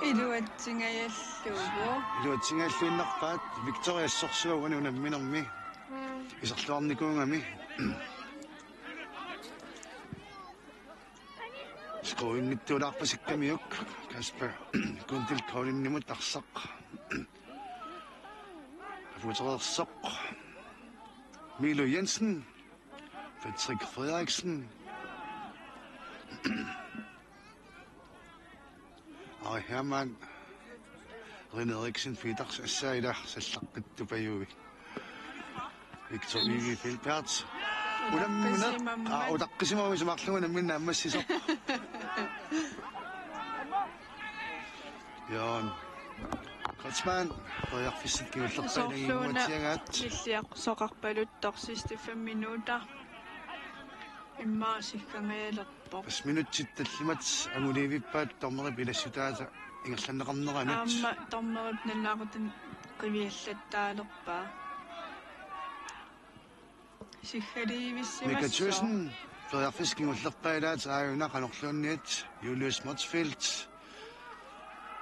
илуатсингаяллугу илуатсингааллуиннарпаат Victoriaссорсуагуни унамминерми исерлуарникуунгами скоинниттуулаарпасиккамиук Каспер кунтил каулиннимут арсақ футерерсоқ Milo Jensen Patrick Frederiksen. Og Hermann René Eriksen Peters Assaida Sallaqqittupayuvi. Victor Ygi Filbert. Udaqqisimawi sumarlunga namminna ammassisoq. Jan Kotsman qoyarfissit kiullerpainagimmatiagaat лиллиақ соқарпалуттор 65 минута иммаасиккангаялерпо 5 минутsit таллимат агулиивиппаат тормерip илассутаата ингерланнеқарнеранут аама тормерип наллаақутан қивиаллаттаалерпаа сиххаливиссимассоо Mika Thyssen qoyarfis kiullerpaalaat aajuna qanorluunniat Julius Motzfeldt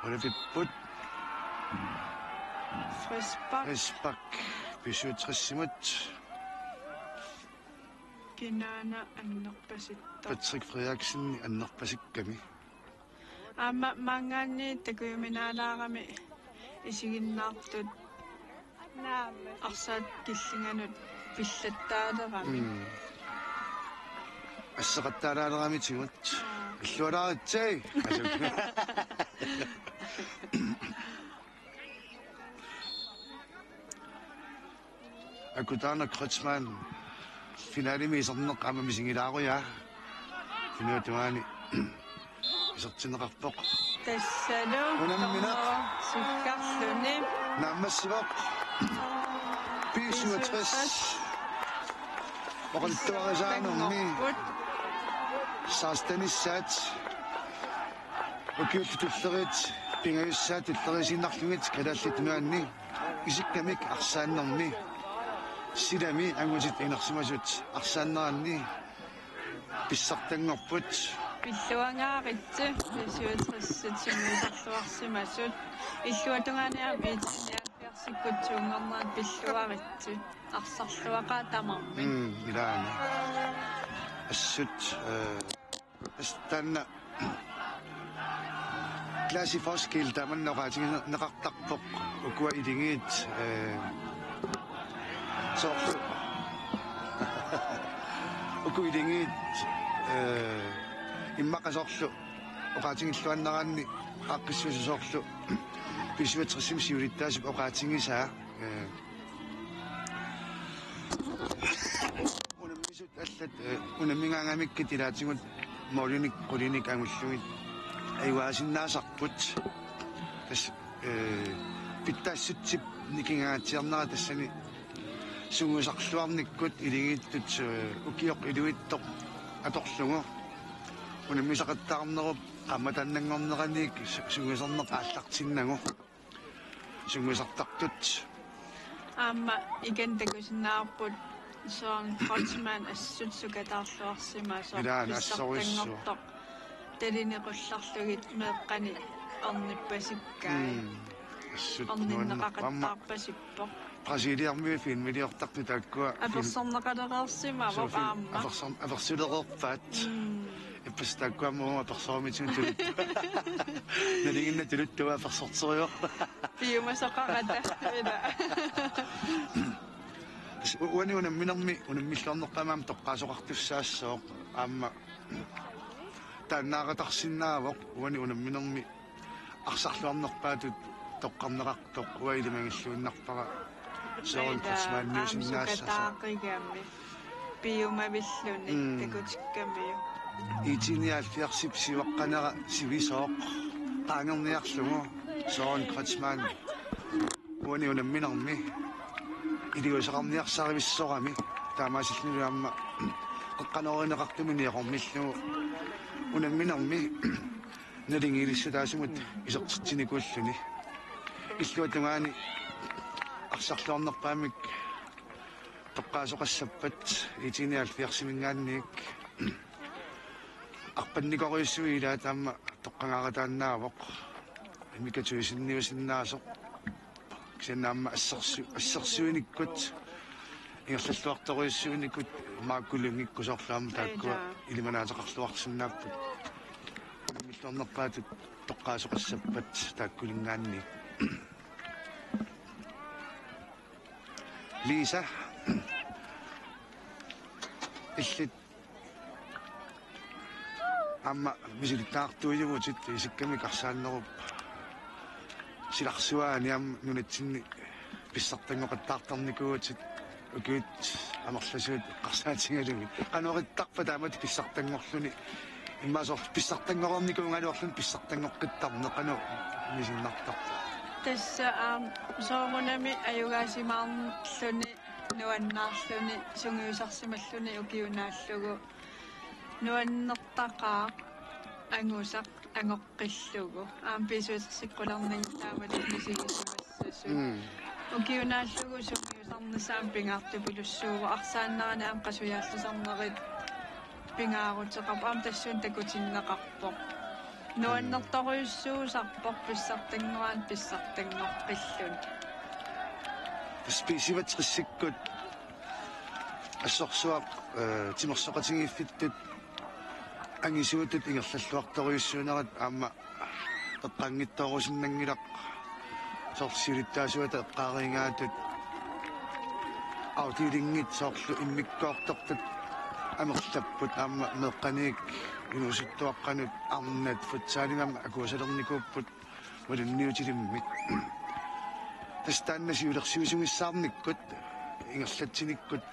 Olafiput Frisbak Bisutrissimut Kinana annerpasittor Patrick Frederiksen annerpasikkami аама мангаанни такуйминаалаарами исигиннаартут арсаат киллинганут пиллаттаалерами ассеқаттаалаалерами тигут иллуалааратсай Akutana Kreutzmann finaalimi isernneqqaamami singilaaruya finuatuani isертинеқарпоқ тассалу Унаммина. сиккарлуни нааммассивоқ 67 Oqaltuarasaanermi saastanissaat ukiullutullerit pingayussaat tullerisinnarlungit kalaallit isikkamik arsaannermi silami angutit inersimasut arsaanneranni pissartangorput пиллуангааритсу 57-симмисарлуарсимасут иллуатунганиарпит яарсиккутсуунгорнаат пиллуаритсу арсарлуақаа тамарми ilaana assut astanna klassi forskel tamannoqaatigiin neqartarpoq ukua ilingiit så uku ilingiit иммақасорлу оqaатингиллуаннераанни ааққиссуусусоорлу писуатсерсим сиулиттаасип оqaатингисаа унаммисут аллат унаммингаангамиккит илаатингут молиник qulиник ангуллугит айваасиннаасарпут тас питтаассутсип никингаатиарнера тассани сугусарлуарниккут илигииттут укиоқ илуиттоқ аторлугу унаммисақаттаарнеруп амматаннангорнераник сугусернеқ ааллартиннагу сугусартартут аама иген такусинаарпут соон Крeutzmann ассут сукатаарлуарсимаасоо писсартангортоқ талинеқулларлугит меэққани орниппасиккаа assut орниннеқақаттаарпасиппо Brasiliarmi filmiliortartu taakkua аперсорнеқалеқарсимава аама aversulereerpaat ippastaakkuammu apersoormitun tulut nalinginna tuluttua apersorterior пиумасоқарата ила uani unammilerneqqamaam toqqaasoqartussaassooq aamma taannaaratарсиннаавоq uani unamminermi арсарлуарнерпаатут тоққарнеқартоқ уайлимагиллуиннарпара соон Крeutzmann сукатаақигамми пиумавиллуни такутиккамиу итиниалфиарсип сиваққанера сивисооқ qaangerniarlugu соон Крeutzmann уани унамминерми илиусеқарниарсаривиссорами таамаасиллуамма қеққанеринеқартумини еқормиллугу унамминерми налингилиссутаасумут исертитсиникууллуни иллуатунгаани арсарлуарнерпаамик тоққаасоқассаппат итиниалфиарсимингаанниик арпанникориуссуи илаатаама тоққангааратааннаавоқ Mika Thyssen niusinnaasuq ксинаама ассерсуиниккут ингерллуарторуйуссуиниккут мааккулунгиккусоорлаама тааккуа илиманаатеқарлуарсиннааппут миллорнерпаатут тоққаасоқассаппат тааккулингаанни Lisa illit amma misilitaartuijugutit isikkami qarsaannerup silarsuaani am nunatsinni pissartangoqattaartarnikuutit ukut amerlasuut qarsaatigalugit qanuorittarpa taamat pissartangorluni иммасор писсартангорникуунгалуарлун писсартангоққиттарне қану мисиннартарпа тасса соорунами аюгаасимаарнерлүни нуаннаарлүни сунгиусарсималлүни укиунааллугу нуаннертақаа ангусақ ангоққиллугу писуисерсиккуларнин таамат мисигисимассасу укиунааллугу сунгиусарнасаам пингаартупилуссуугу арсааннарани қасуяаллусарнерит пингаарутеқарп тассуун такутиннеқарпоқ нуаннерторуйуссуусарпоқ писсартангораан писсартангоққиллун спесиватсиссиккут ассорсуақ тимерсоқатингиффиттут ангисуутут ингерллаллуарторуйуссуунерат аама эққангитторусиннангилақ сорсилиттаасуата эққаариингаатут аутилингит соорлу иммиккоортортут амерлаппут аама меққаник инуситтуаққанут арнат футсаалингама акуусалерникууппут малунниутилиммик тастааннасиулерсиусунгиссаарниккут ингерлатсиниккут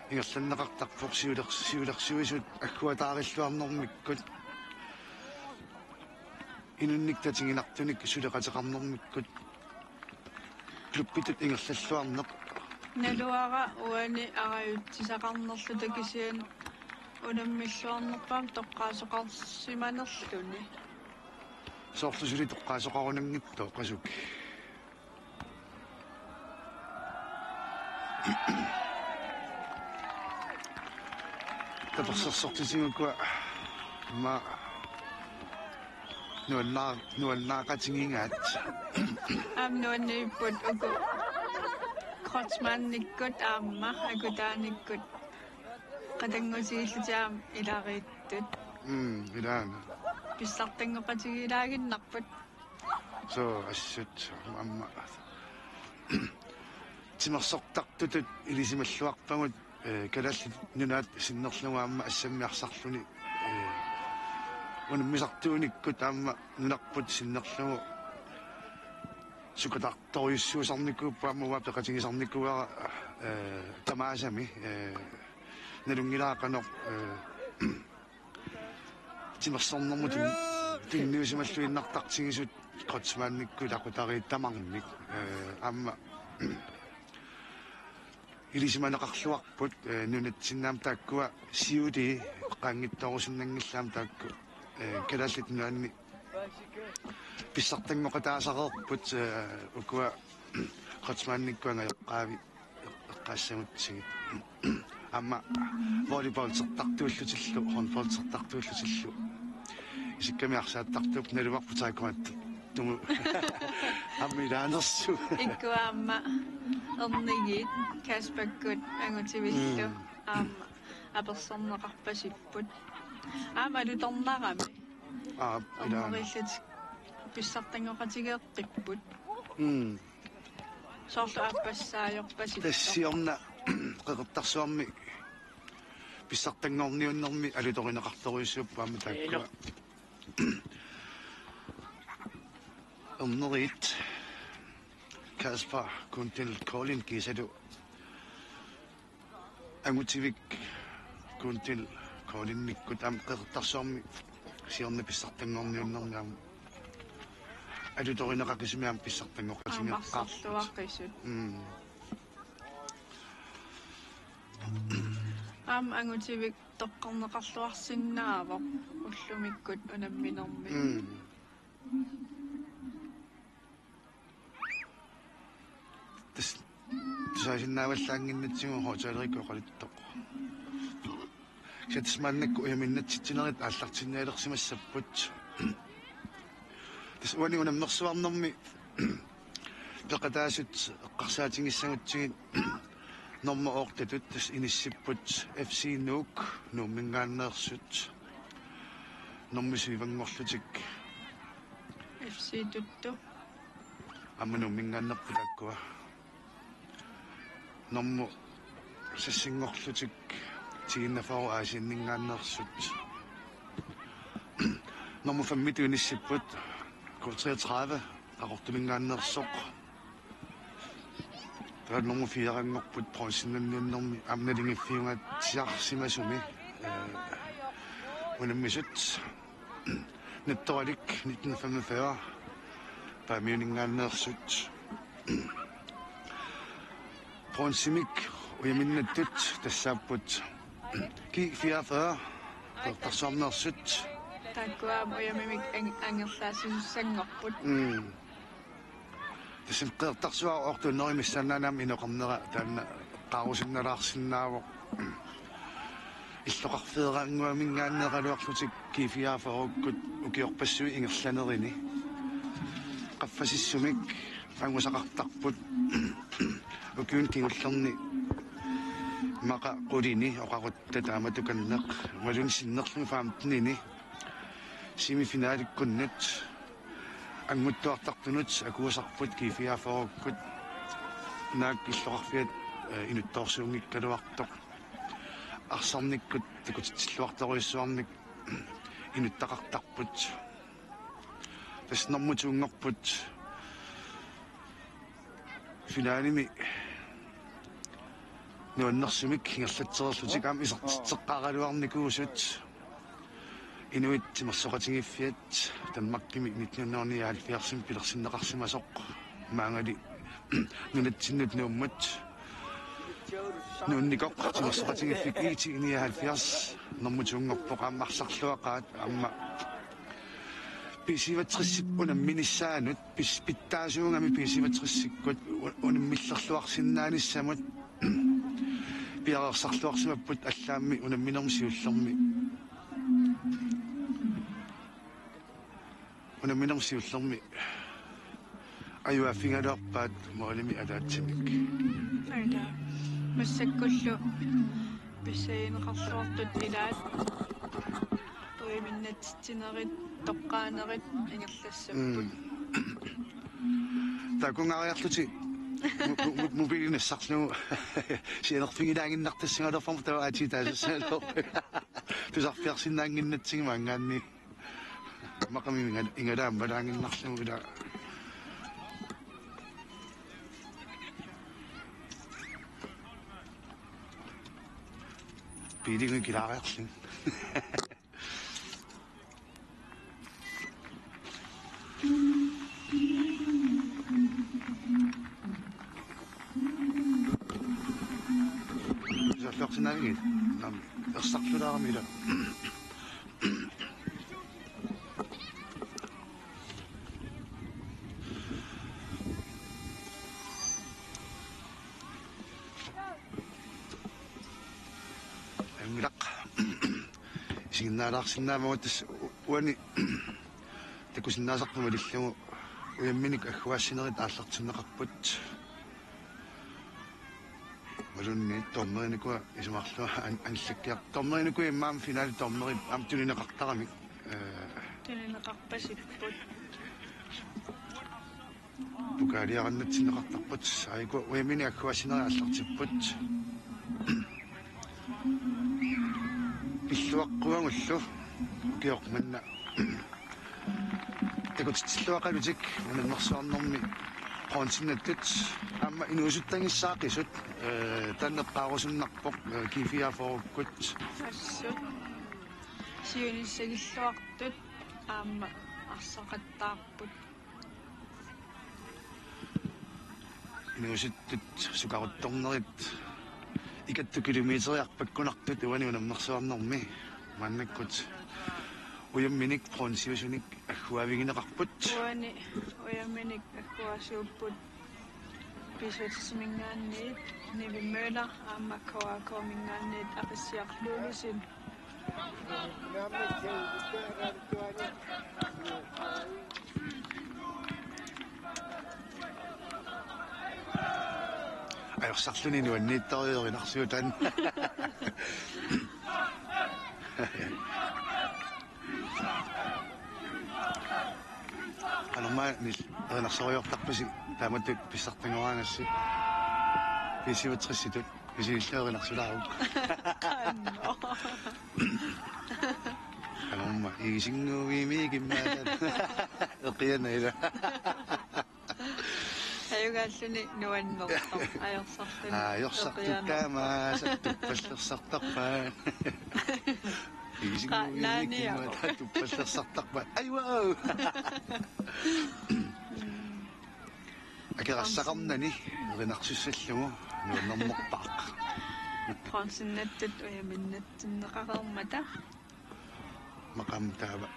ингерланнеқартарпоқ сиулерсиусут аккуатаариллуарнэрмиккут инунник татингинартуник сулеқатеқарнэрмиккут клуппитут ингерллаллуарнеқ налуара уани араютсисақарнерлу такисиан унаммиллуарнерпаам тоққаасоқарсиманерлуни соорлусули тоққаасоқарунангитто қасук таперсерсортисигуккуа ма нуаннаақатингингаат нуаннииппут уку кротсманниккут аама акутааниккут qatangusигиллутиаам илаарииттут илаана писсартангоқатигилаагиннарпут so ассут амма тимерсортартутут илисималлуарпагут калалли нунаат синнерлугаамма ассаммиарсарлуни унмисартууниккут аама нунарпут синнерлугу сукатарторюссуусарникууппаамуа пеқатигисарникуара тамаасами налунгилаақанор тимерсорнэрмут тинниусималлуиннартартигисут кротсмаанникку лақутариит тамарник аама илисиманеқарлуарпут нунатсиннаам тааккуа сиуди қаангитторусиннангиллаам таакку калаллит нуанни писсартангоқатаасареерпут укуа кротсмаанниккуанга яққаави эққаассамутсигит аама волейболсертартууллутиллу хонфолсертартууллутиллу исикками арсааттартуп налуарпутааккуат туму аммилаанерсу иккуаама эрнигит каспаккут ангутивиллу аама аперсорнеқарпасиппут аама луторнарами илаана орнериллут писсартангоқатигеэққиппут соорлу ааппассаajorpasitто тассиорна қеқертарсуарми писсартангорниуннэрми алуторинеқарторуйуссууппаама тааккуа эрнерит Kasper Kuntil Colin Gisadu Angutivik Kuntil Colin Nikutam Kertarsomi Siorne Pissartangorniunnernaam Alutorinaqakisimiam pissartangoqatingeqqaarlut angutивик тоққарнеқарлуарсиннаава уллумиккут унамминерми саасиннааваллаангиннатсигу хотелерикку оқалиттоқ сатсмааннакку уяминнатситсинерит ааллартиннаалерсимассаппут тас уани унамнерсуарнэрми пеқатаасут эққарсаатингиссагутсигит норма оортатут тас иниссиппут FC Nuuk нууммингааннеерсут нормисивангорлутик FC тутту амманууммингааннерпулаккуа норму сассингорлутик tiginnafaru aasiinningaannersut nummer 25 nissipput kort 33 aqurtumingaannersoq der nummer 4 angorput pronsinnanniunnermi amnalingiffiungat siarsimasumi unammisut nettoralik 1945 paamiuningaannersut pronsimik uyaminnatut tassaapput ki 44 tarsornersut taakkuaam uyamimik angerlaasussangorput Tässä tarsuaa ortuuneri missannaanaam inoqarnera taanna qaarusinnalaarsinnaavoq иллоqarfeeraanguamingaanneqaluarlutik kiifiaafarukkut ukiorpassui ingerlanerini qaffasissumik angusaqartarput ukiun kingullerni maqa qulini oqarutta taamatukanneq malun sinnerlumi faamtnini semifinaalikkunnut anguttuartartunut akuusarput kiifiaafarukkut naak иллоqarfiat inuttorsuungikkaluartoq арсарниккут такутитсиллуартаруйссуарник инуттақартарпут таснэрмутунгорпут финалими нуаннэрсумик хингерлатсерерлутик аам исертитсеққаралуарникуусут инуит тимерсоқатингиффиат таммаккими 1970 пилерсиннеқарсимасоқ маангали нунатсиннут нууммат нунникоқ тимерсоқатингиффик иити 79 нэрмутунгорпоқ ааммарсарлуақаат аама писиватриссиппуна миниссаанут питтаасуунгами писиватриссиккут унаммиллерлуарсиннааниссамут пиарерсарлуарсимаппут аллаамми унамминермсиуллерми аюаффингалуарпаат моалими алаатсимик айда массаккуллу писсаинеқарлуартут илаат туиминнатсинерит тоққаанерит ингерлассаппут такунгариарлути мобилинессарлу сианерфигилаангиннартассингалерформ таа атитаасаалоо тусарфиарсиннаангиннатсигма ангаанни мақами ингалаам балаангиннарлу ила 비딩은 기라가yaksin. Zo vlucht naar hier. Dan straks we daar midden. Sinnaalaarsinnaamagutas uani takusinnaasarpumalillugu uyamminik agguaassinerit aallartinneqarput malunni tormerinikua isumarlua anllakkiaq tormerinikua immaam finaali tormeri aam tulineqartaramik tulineqarpasipput pukaaliaqannatsinneqartarput aiku uyamminik agguaassinerit aallartipput пиллуаққуангуллу киоқманна такутитсиллуақалутик унаннерсуарнэрми пронсиннаттут аама инуусуттангиссаақисут таннеққарусуннарпоқ кифиафоруккут ассут сиуниссагиллуартут аама арсақаттаарпут инуусуттут сукарутторнерит икатту километриарпаккунартут уани унамнерсуарнэрми маннаккут уямминик пронсивасуник аггуавигинеқарпут уямминик аггуасууппут писватсимингаанниит нивиммøller ааммаккуаакуумингаанниит апассиарлуулусин ajorсарлуни нуаннииттариеринарсуутан анорма нил анарсориортарпаси тааматтут писсартангораангасси писиватрисситут Isiilluerinarsulaaruq. Qanno. Anumma iisinguumiimigimmaat. Eqianaila. Ayugaalluni nuannertor ajorsorluni. Ajorsortukkaamaas tuppallersartarpaan. Iisinguumiimigimmaat tuppallersartarpaan. Aiwau. Akerassaqarnani erinarsussallugu nuannernerpaaq. Fransinnattat uyaminnatinneqaqermata. Maqamtaava.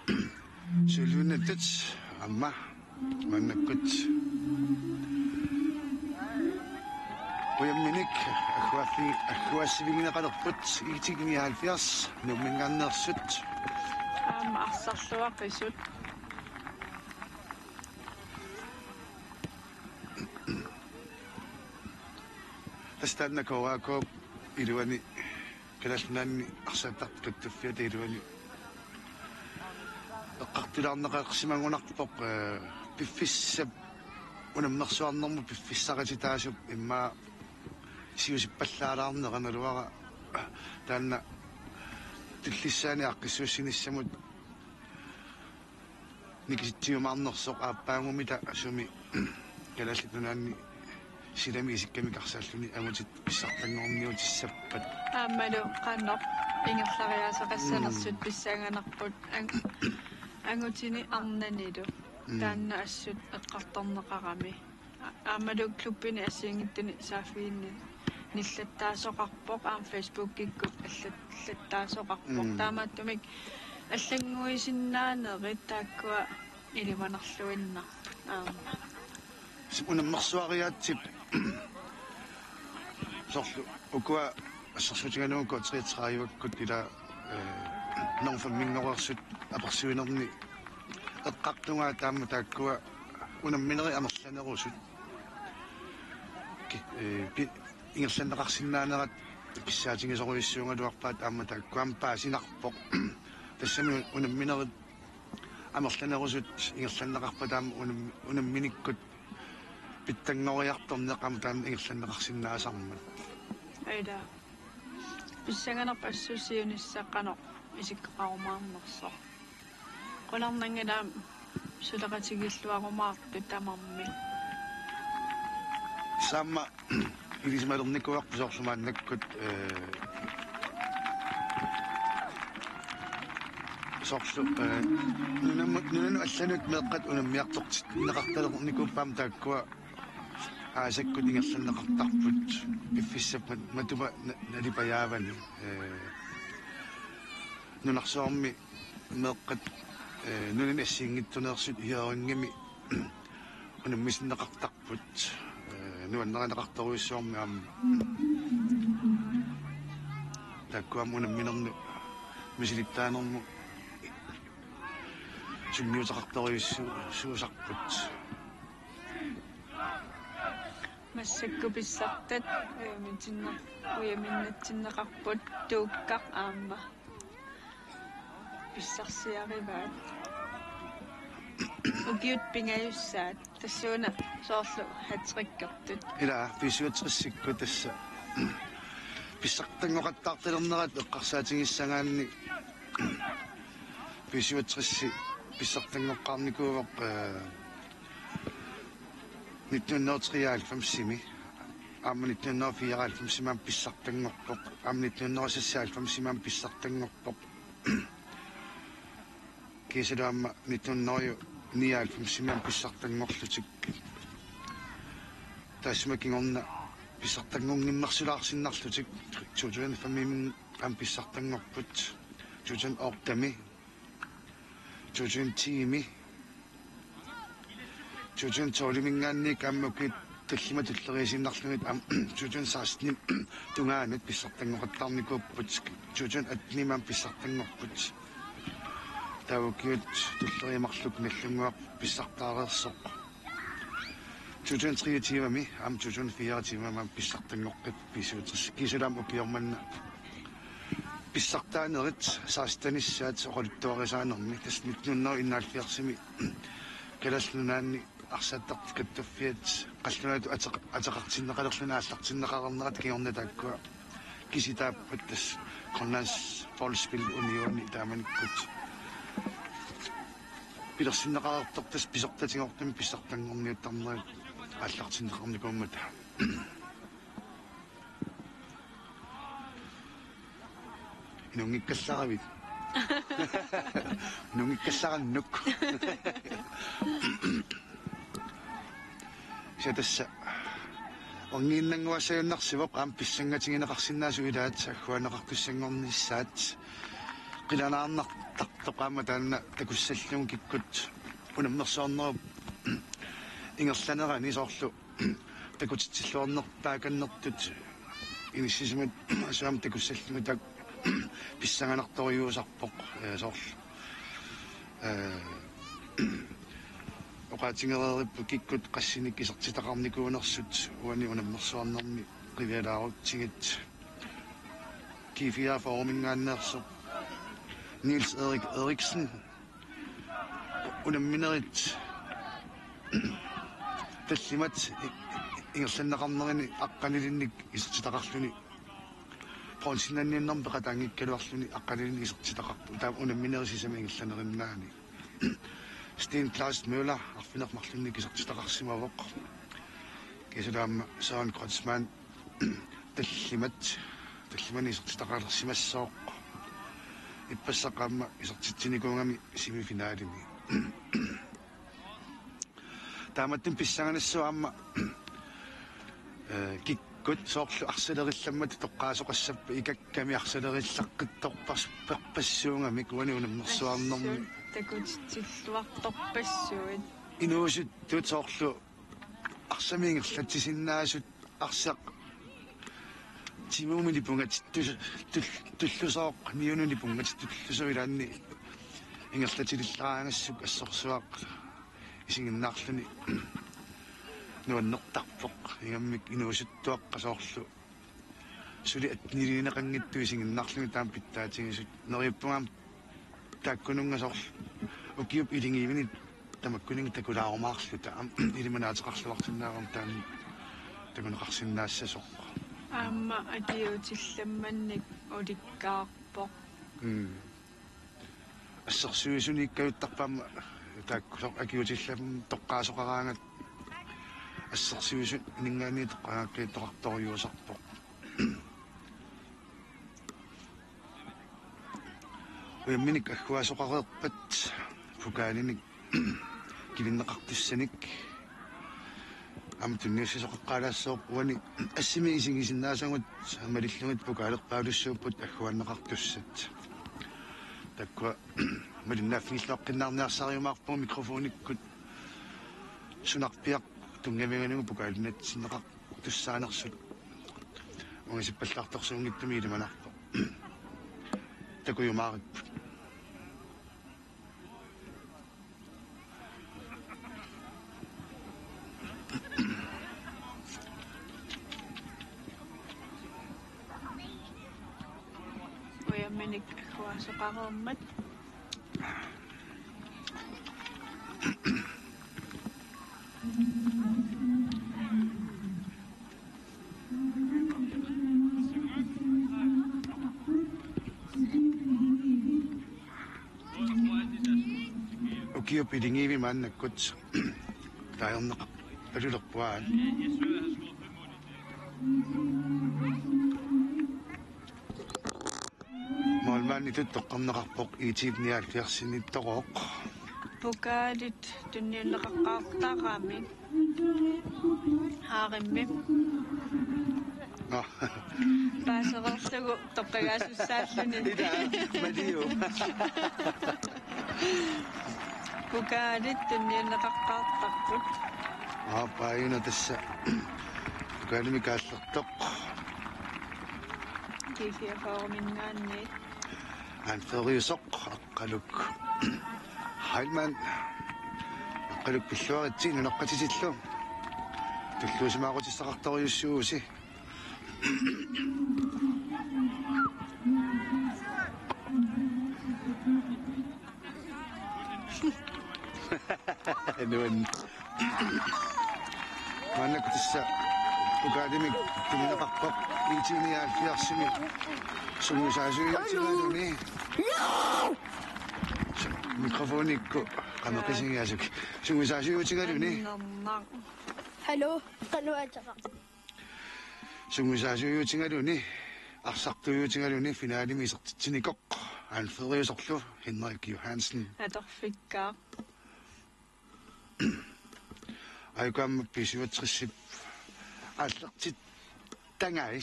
Suluunattat amma mannakkut uyamminik akkuassivigineqalerput iitigimiaalfiars nummingaanneersut Aama arsarluaqisut. tastaannakoraako iluani kalallunaanni arsaatartuttufiata iluani eqqartilaarneqaeqsimangunarpoq piffissap unamnersuarnermu piffissaqatitaasup imma siusippallaalаарneqanaluara taanna tillissaani aqqissuussinисsamут nikisittiumaarnersoq aappaangumita sumi kalallunaanni silami isikkamikarsaalluni amutit pissartanngorniutissappat Aammalu qannoq ingerlariaasaqassanersut pissaanganarput angutini arnanilu taanna assut eqqartarneqarami aammalu klubbini assiingittuni saafiinni nillattaasoqarpoq aam Facebook-ikkut allattaasoqarpoq taamaattumik аллангуисиннаанерит тааккуа иливанерлуинна унаммерсуариаатсип сорлу укуа ассерсутигануукку 33-иваккут ила норфаммингорерсут аперсуинерни эққартунгаа таамма тааккуа унамминери амерланерусут ингерланнеқарсинаанерат писсаатингисоруиссуунгалуарпаат аама тааккуам паасинарпоқ тассами унамминерит амерланерусут ингерланнеқарпа таама унамминиккут питтангориарторнеқама таама ингерланнеқарсинаасармат айда писсаганерпассусиунissaqano исиккақарумаарнерсо qunarnangalam сулеқатигиллуарумаарту тамарми самма илисмалерникуарпусоорсумааннаккут сорсу нунану алланут меэққат унаммиартортит неқарталерникуппаам тааккуа аасаккут ингерланнеқартарпут пиффиссаппат матума налипаяавани нунарсуарми меэққат нунани ассиингиттунеерсут иарунгами унаммисиннеқартарпут нуаннеранеқарторуиссуарми аама тааккуам унамминерну мисилиттаанерму сунниутеқарторуиссу суусарпут массакку писсартат уяминнатсиннеқарпут тууккақ аама писсарсиариваат укиут пингаюссаат тассууна соорлу хатриккертут ила писуутриссикку тасса писсартангоқаттаартилернерат эққарсаатингиссагаанни писуутрисси писсартангоққарникуувоқ 1993 аама 1994 писсартангорпоқ аама 1996 писсартангорпоқ кисилаама 1999 писсартангорлутик тасмакингорна писсартангунгиммерсулаарсиннарлутик 2005 ам писсартангорпут 2008 2010 2012 каммукит таллима туллерисиннарлугит ам 2016 тунгаанут писсартангоқаттарникууппут 2018 писсартангорпут тавукиут туллеримарлук наллунгуар писсартаарерсоқ 2023 ам 2024 писсартангоққат писуутерс кисулаам укиорманна писсартаанерит саастаниссаат оқалуттуарисаанерми тас 19 иннаалфиарсими калаллунаанни арсааттарт каттуффиат қаллунаату атеқартиннеқалерлунааллартиннеқарнерат киорнатааккуа киситааппат тас Grønlands Boldspil Union тааманиккут пилерсиннеқарертортас писортатингортами писсартангорниуттарнерит ааллартиннеқарникууммата инунгиккалларавит инунгиккаллараннук сятасса орнииннангуасаюннарсивоқ аам писсангатингинеқарсинаасу илаат аггуанеқартуссангорниссаат қиланаарнартартоқаама таанна такуссаллугу киккут унамнерсоорнеруп ингерланерани соорлу такутитсиллуорнертааканнертут иниссисимат асуам такуссаллугу так писсанганарторюусарпоқ соорлу оқаатингерериппу киккут qassinik isartitaqarnikuunersut uani unamnersuarnermi qivialaaruttигит кифиа формингааннерсо Niels Erik Eriksen унамминерит таллимат ингерланнеқарнерини аққанилинник исертитақарлуни пронсинаннииннэрм пеқатаангиккалуарлуни аққанилинник исертитақарту таам унамминерисисами ингерланериннаани Sten Klaus Møller арфинермарлунник исертитақарсимавоқ кисулаама Søren Kreutzmann таллимани исертитақарлерсимассооқ иппассақаама исертитсиникуунгами семифинаалини тааматтун писсаганассуаама киккут соорлу арсалерилламмат тоққаасоқассаппа икакками арсалериллаққитторпарс перпассуунгами куани унамнерсуарнэрми такутиллуарторпассуит инуусут туут соорлу арсамиингерлатсисиннаасут арсақ тимуумини пунгат туллусооқ ниунуни пунгат туллусуилаанни ингерлатилиллаараагассук ассорсуақ исигиннаарлуни нуаннертарпоқ игаммик инуусуттуаққасоорлу сули атнилинеқангитту исигиннаарлуни таам питтаатигисут нериуппунгаам тааккунунгасоорлу укиуп илингиивини тамаккунинг такулаарумаарлута илиманаатеқарлуартиннаарам таани такунеқарсиннаассасоқ аама атиутилламманник уликкаарпоқ ассерсуисуниккаюттарпаама тааккусоқ акиутиллам тоққаасоқараангат ассерсуисут нингаани тоққаакки тоқарторюусарпоқ уямминик аггуасоқареерпат фукаалиник килиннеқартуссаник амтунниуссисоқаққалаассооқ уани ассими исигисиннаасангут малиллугит фукаалерпаалуссууппут аггуаннеқартуссат таква малиннааффигиллоққиннаарниарсариумаарпу микрофониккут сунарпиақ тунгавиганугу фукаалинат синнеқартуссаанерсут унгисиппаллаарторсуунгиттуми илиманарпо такуйумаариппут уямминик аггуасоқареермат укиуп илингииви мааннаккут таернеқ палулерпуаан малмаани туттоққарнеқарпоқ иитиипниаал фиарсиниттороқ пукалит тунниуллеқаққаартаараами хааримми паасерерлугу тоққагаасуссааллуни малиу пукалит тунниуллеқаққаартарпут паина тасса пукалими кааллертоқ кифиа формингаанни анфериусоқ аққалук хайлман аққалук пиллуаритсин нунеққатисиллу туллуусимаагутиссақарторюссууси нуан Mannak tissa ukadimik tinaqaqqoq iitiniaalfiarsimi sungusaasuiutiganuni mikrofonikku qamaqisigiasuk sungusaasuiutiganuni Nernaq. Hallo. Qanuataqa. sungusaasuiutiganuni arsartuiutiganuni finaalimi isertitsinikoq aanferiusorlu Henrik Johansen Atorfikkaa. Aikamma pisuatrissip аллертит тангаи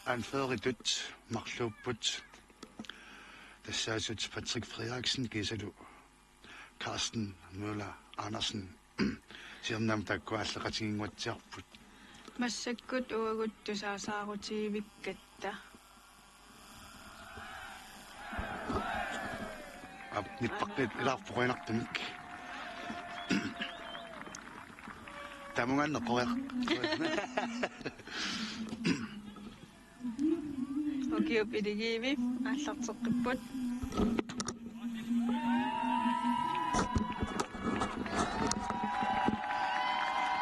анферитут марлууппут тассаасут Patrick Frederiksen кисалу Carsten Møller Andersen сиернам таккуаллекатигингуатсиарпут Массаккут уагуттусаасаарутигивиккатта. ниппаққит илаарпоқинартумик тамунганнеқориар Окиупилигиви ааллартеққиппут.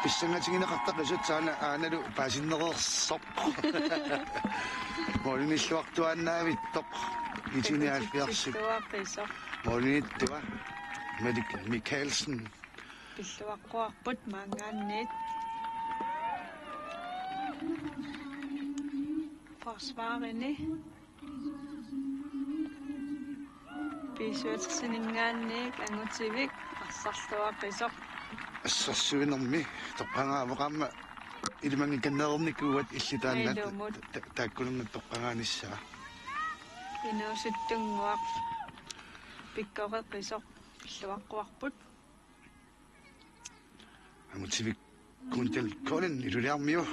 писсангатигинеқартақисут aanалу паасиннереерсоқ молиниллуартуаннаавиттоқ итиниалфиарсип Пиллуаққисо. молиниттуа Медик Mikkelsen Пиллуаққуарпут маангаанниит. Forsvarerne. Pisuatersinningaanniik angutiviq arсарлуаққисо. ассарсуинерми тоққангаавоқамма илимангиканнерникуат иллитааннат Илумут. тааккулунгат тоққангааниссаа Инуусуттунгуақ пиккореққисо пиллуаққуарпут. амутивик кунтел колен илулиармиу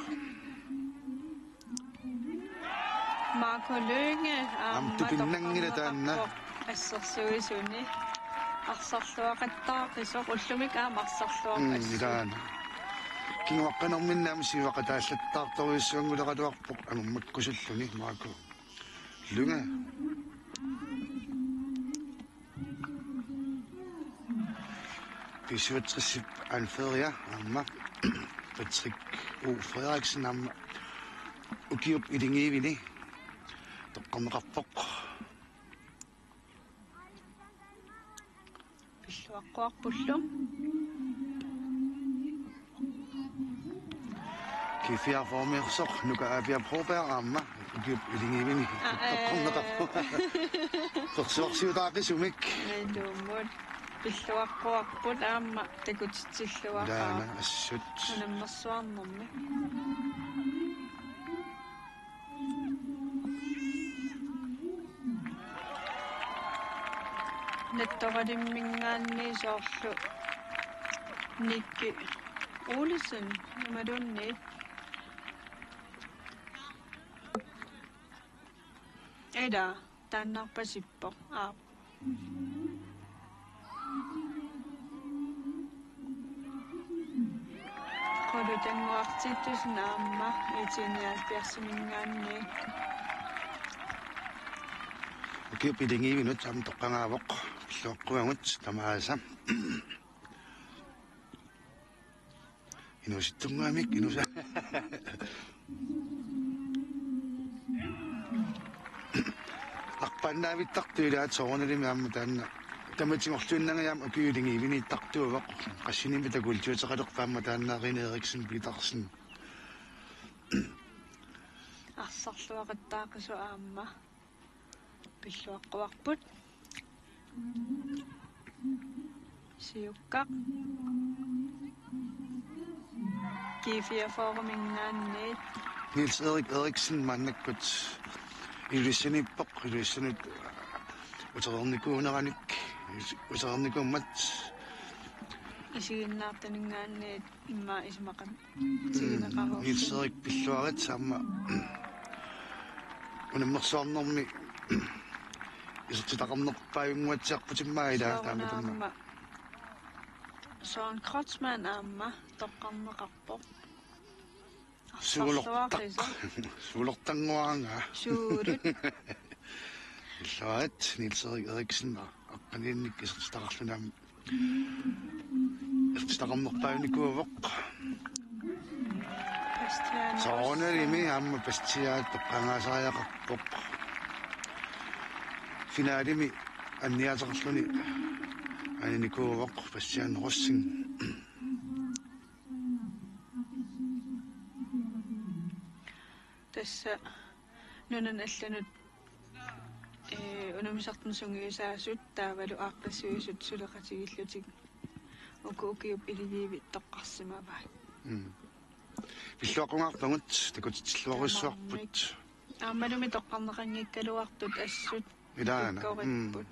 Marco Lønge Amtupinnangila taanna. ассерсуисуни арсарлуақаттаақисо уллумик аамарсарлуақ илаана кингуаққанерминнаами сивақатааллаттаарторуиссуангулеқалуарпоқ аммаккусуллуни Марко Lønge писуатриссип анфериа амма Patrick Frederiksen амма укиуп илингиивини тоққамеқарпоқ пиллуаққуарпуллум кифиа формерсоқ нука авиа пробеарамма укиуп илингиивини тоққамеқарпоқ персуарсиутаақисумик илумут пиллуаққуарпут аама такутитсиллуақаа даана ассут унаммерсуарнэрми натторалиммингаанни соорлу никки Olesen намадунни эда таннарпасиппо Kodutangуартиттуснаамма итиниалпиарсимингаанни укиуп илингиивинут ам тоққангаавоқ пиллуаққуангут тамааса инуситтунгаамик инуса арпаннаавиттартуилаат соорнелими аама таанна таматингорлуиннангаям укиулингиивиниттартуувоқ qassиними такултиутеқалерпаама тааннаарини Eriksen Petersen арсарлуақаттаақису аама пиллуаққуарпут сиуккақ G4-formингаанни Niels Erik Eriksen маннаккут илуссаниппоқ илуссанут утерерникуунераник утерерникуммат исигиннаартанингаанни имма исмақан тигинеқаруу Niels Erik пиллуарит саама унаммерсуарнэрми исертитақарнерпааюнгуатсиарпутиммаила тааматамма Søren Krotsmann аама тоққарнеқарпо суулертангуаранга суурут Иллаат Niels Erik Eriksen аққанинник исертитақарлунаам Irtitaqarnerpaanikuuvoq. Bastian. Soornerimi amma pastiaat toqqangaasariaqarpoq. Finaalimi anniateqarluni anikuuvoq pastian rossing. Tässä nunan allanut unamisartun sungiusaasut taavalu aaqqassiuisut suleqatigillutik ukuukiup iliviivit toqqarsimavaat Pilluaqungaarpangut takutitsilluarissuarput аамалуми тоққарнеқангиккалуартут ассут Ilaana. уккориппут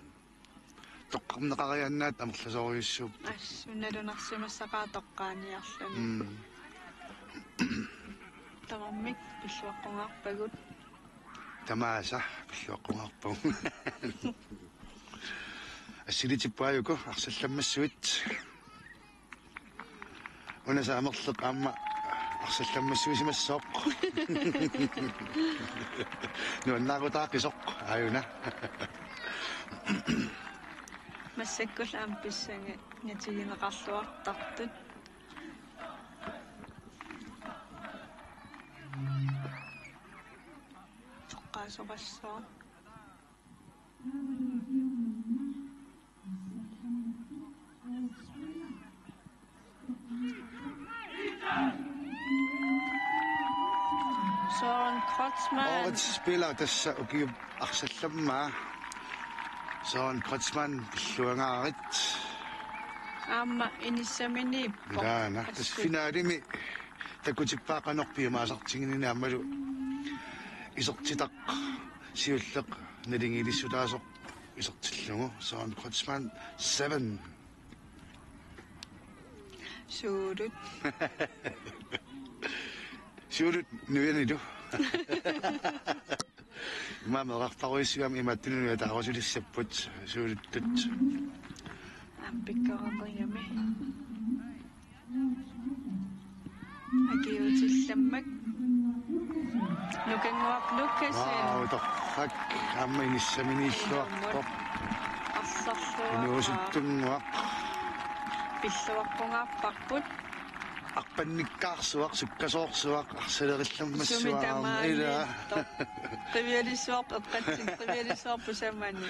Toqqarneqariannaat amерласориуссууп. ассунналунарсимассақаа тоққааниарлани тамаммик пиллуаққунгаарпагут Tamaasa pilluaqungaarpagu. Assilitippaayuku arsallammassuit. Unasa amerleq aamma arsallammassuisimassooq. Nuannaaqutaaqqisoq aayuna. массаккул аам писсанга нятигинеқарлуартартут тоққаасоқассоо Søren Kreutzmann. Årets spiller tässä ukiup arsallammaa. Søren Kreutzmann pilluangaarit. Amma inissaminiippo. Ilaana. Tas finaalimi takutippaaqanorpiumaasartinginini ammalu isortitaq siulleq nalingilissulaasoq isortillugu Søren Kreutzmann 7. Suurut. Siulut nuianilu. Maamerarparuissuam imattununu taarasulissapput suuluttut. Ampikkaradringami. Agiutillammak. Nukanguap Lukasen. Wow, torrak amma inissaminiilluarpoq. Arlarluaa. Inuusuttunguaq Pilluaqqungaarparput. arpannikkaarsuaq sukkasoorsuaq arsalerillamassuaq Sumitaamaani. ila Trivialisuarp eqqatsik trivialisuarpu samani.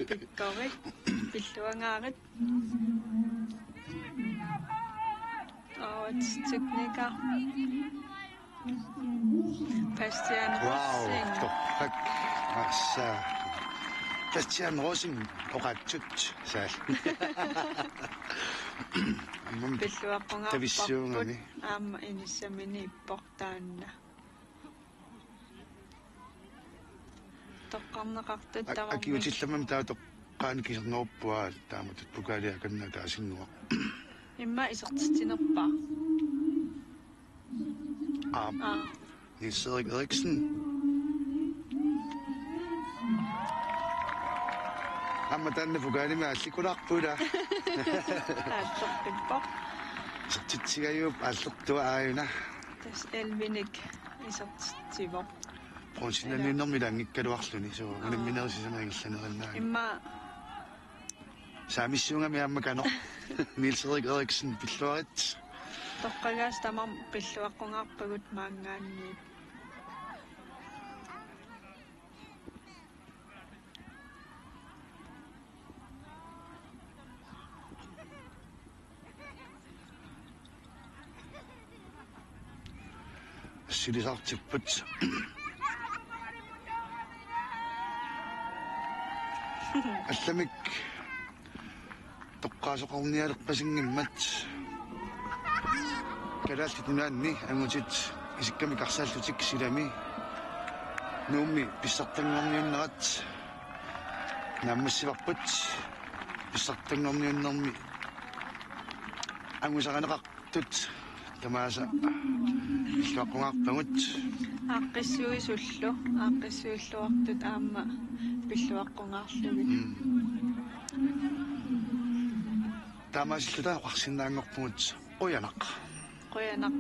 Pikkorik. Pilluangaarit. Årets tekniker. Bastian wow Rossing. torrak assa Bastian Rossing oqatsut saal Pilluaqqungaarparput. Aamma inissaminiipportaanna. Toqqarneqartut tamammi. akiutillamam taatoqqaanikisernooppua taamatut pukaaliakanna taasinnuaq Imma isertitinerpa. Niels Erik Eriksen amma tanne pukaalimi allikularpuula Aallerpippo. sertitsigajuup аллертуа ааюна Tas Elvinik isertitivo. пронсиннаннииннэрмилаангиккалуарлуни суу унамминерисисамаангилланериннаа Imma saamissuungami аммакано Niels Erik Eriksen pilluarit toqqagaas tamam pilluaqqungaarpagut maangaanni. silisartipput алламик тоққаасоқарниалерпасингиммат калаалтитунаанни ангутит исикками карсааллутик силами нуумми писсартангорниуннерат наммассиварпут писсартангорниуннерми ангусаранеқартут тамааса иллуаққунгаарпагут Aaqqissuusulluartut aamma pilluaqqungaarlugit. тамаасиллута қарсиннаангорпугут уянақ Quyanaq.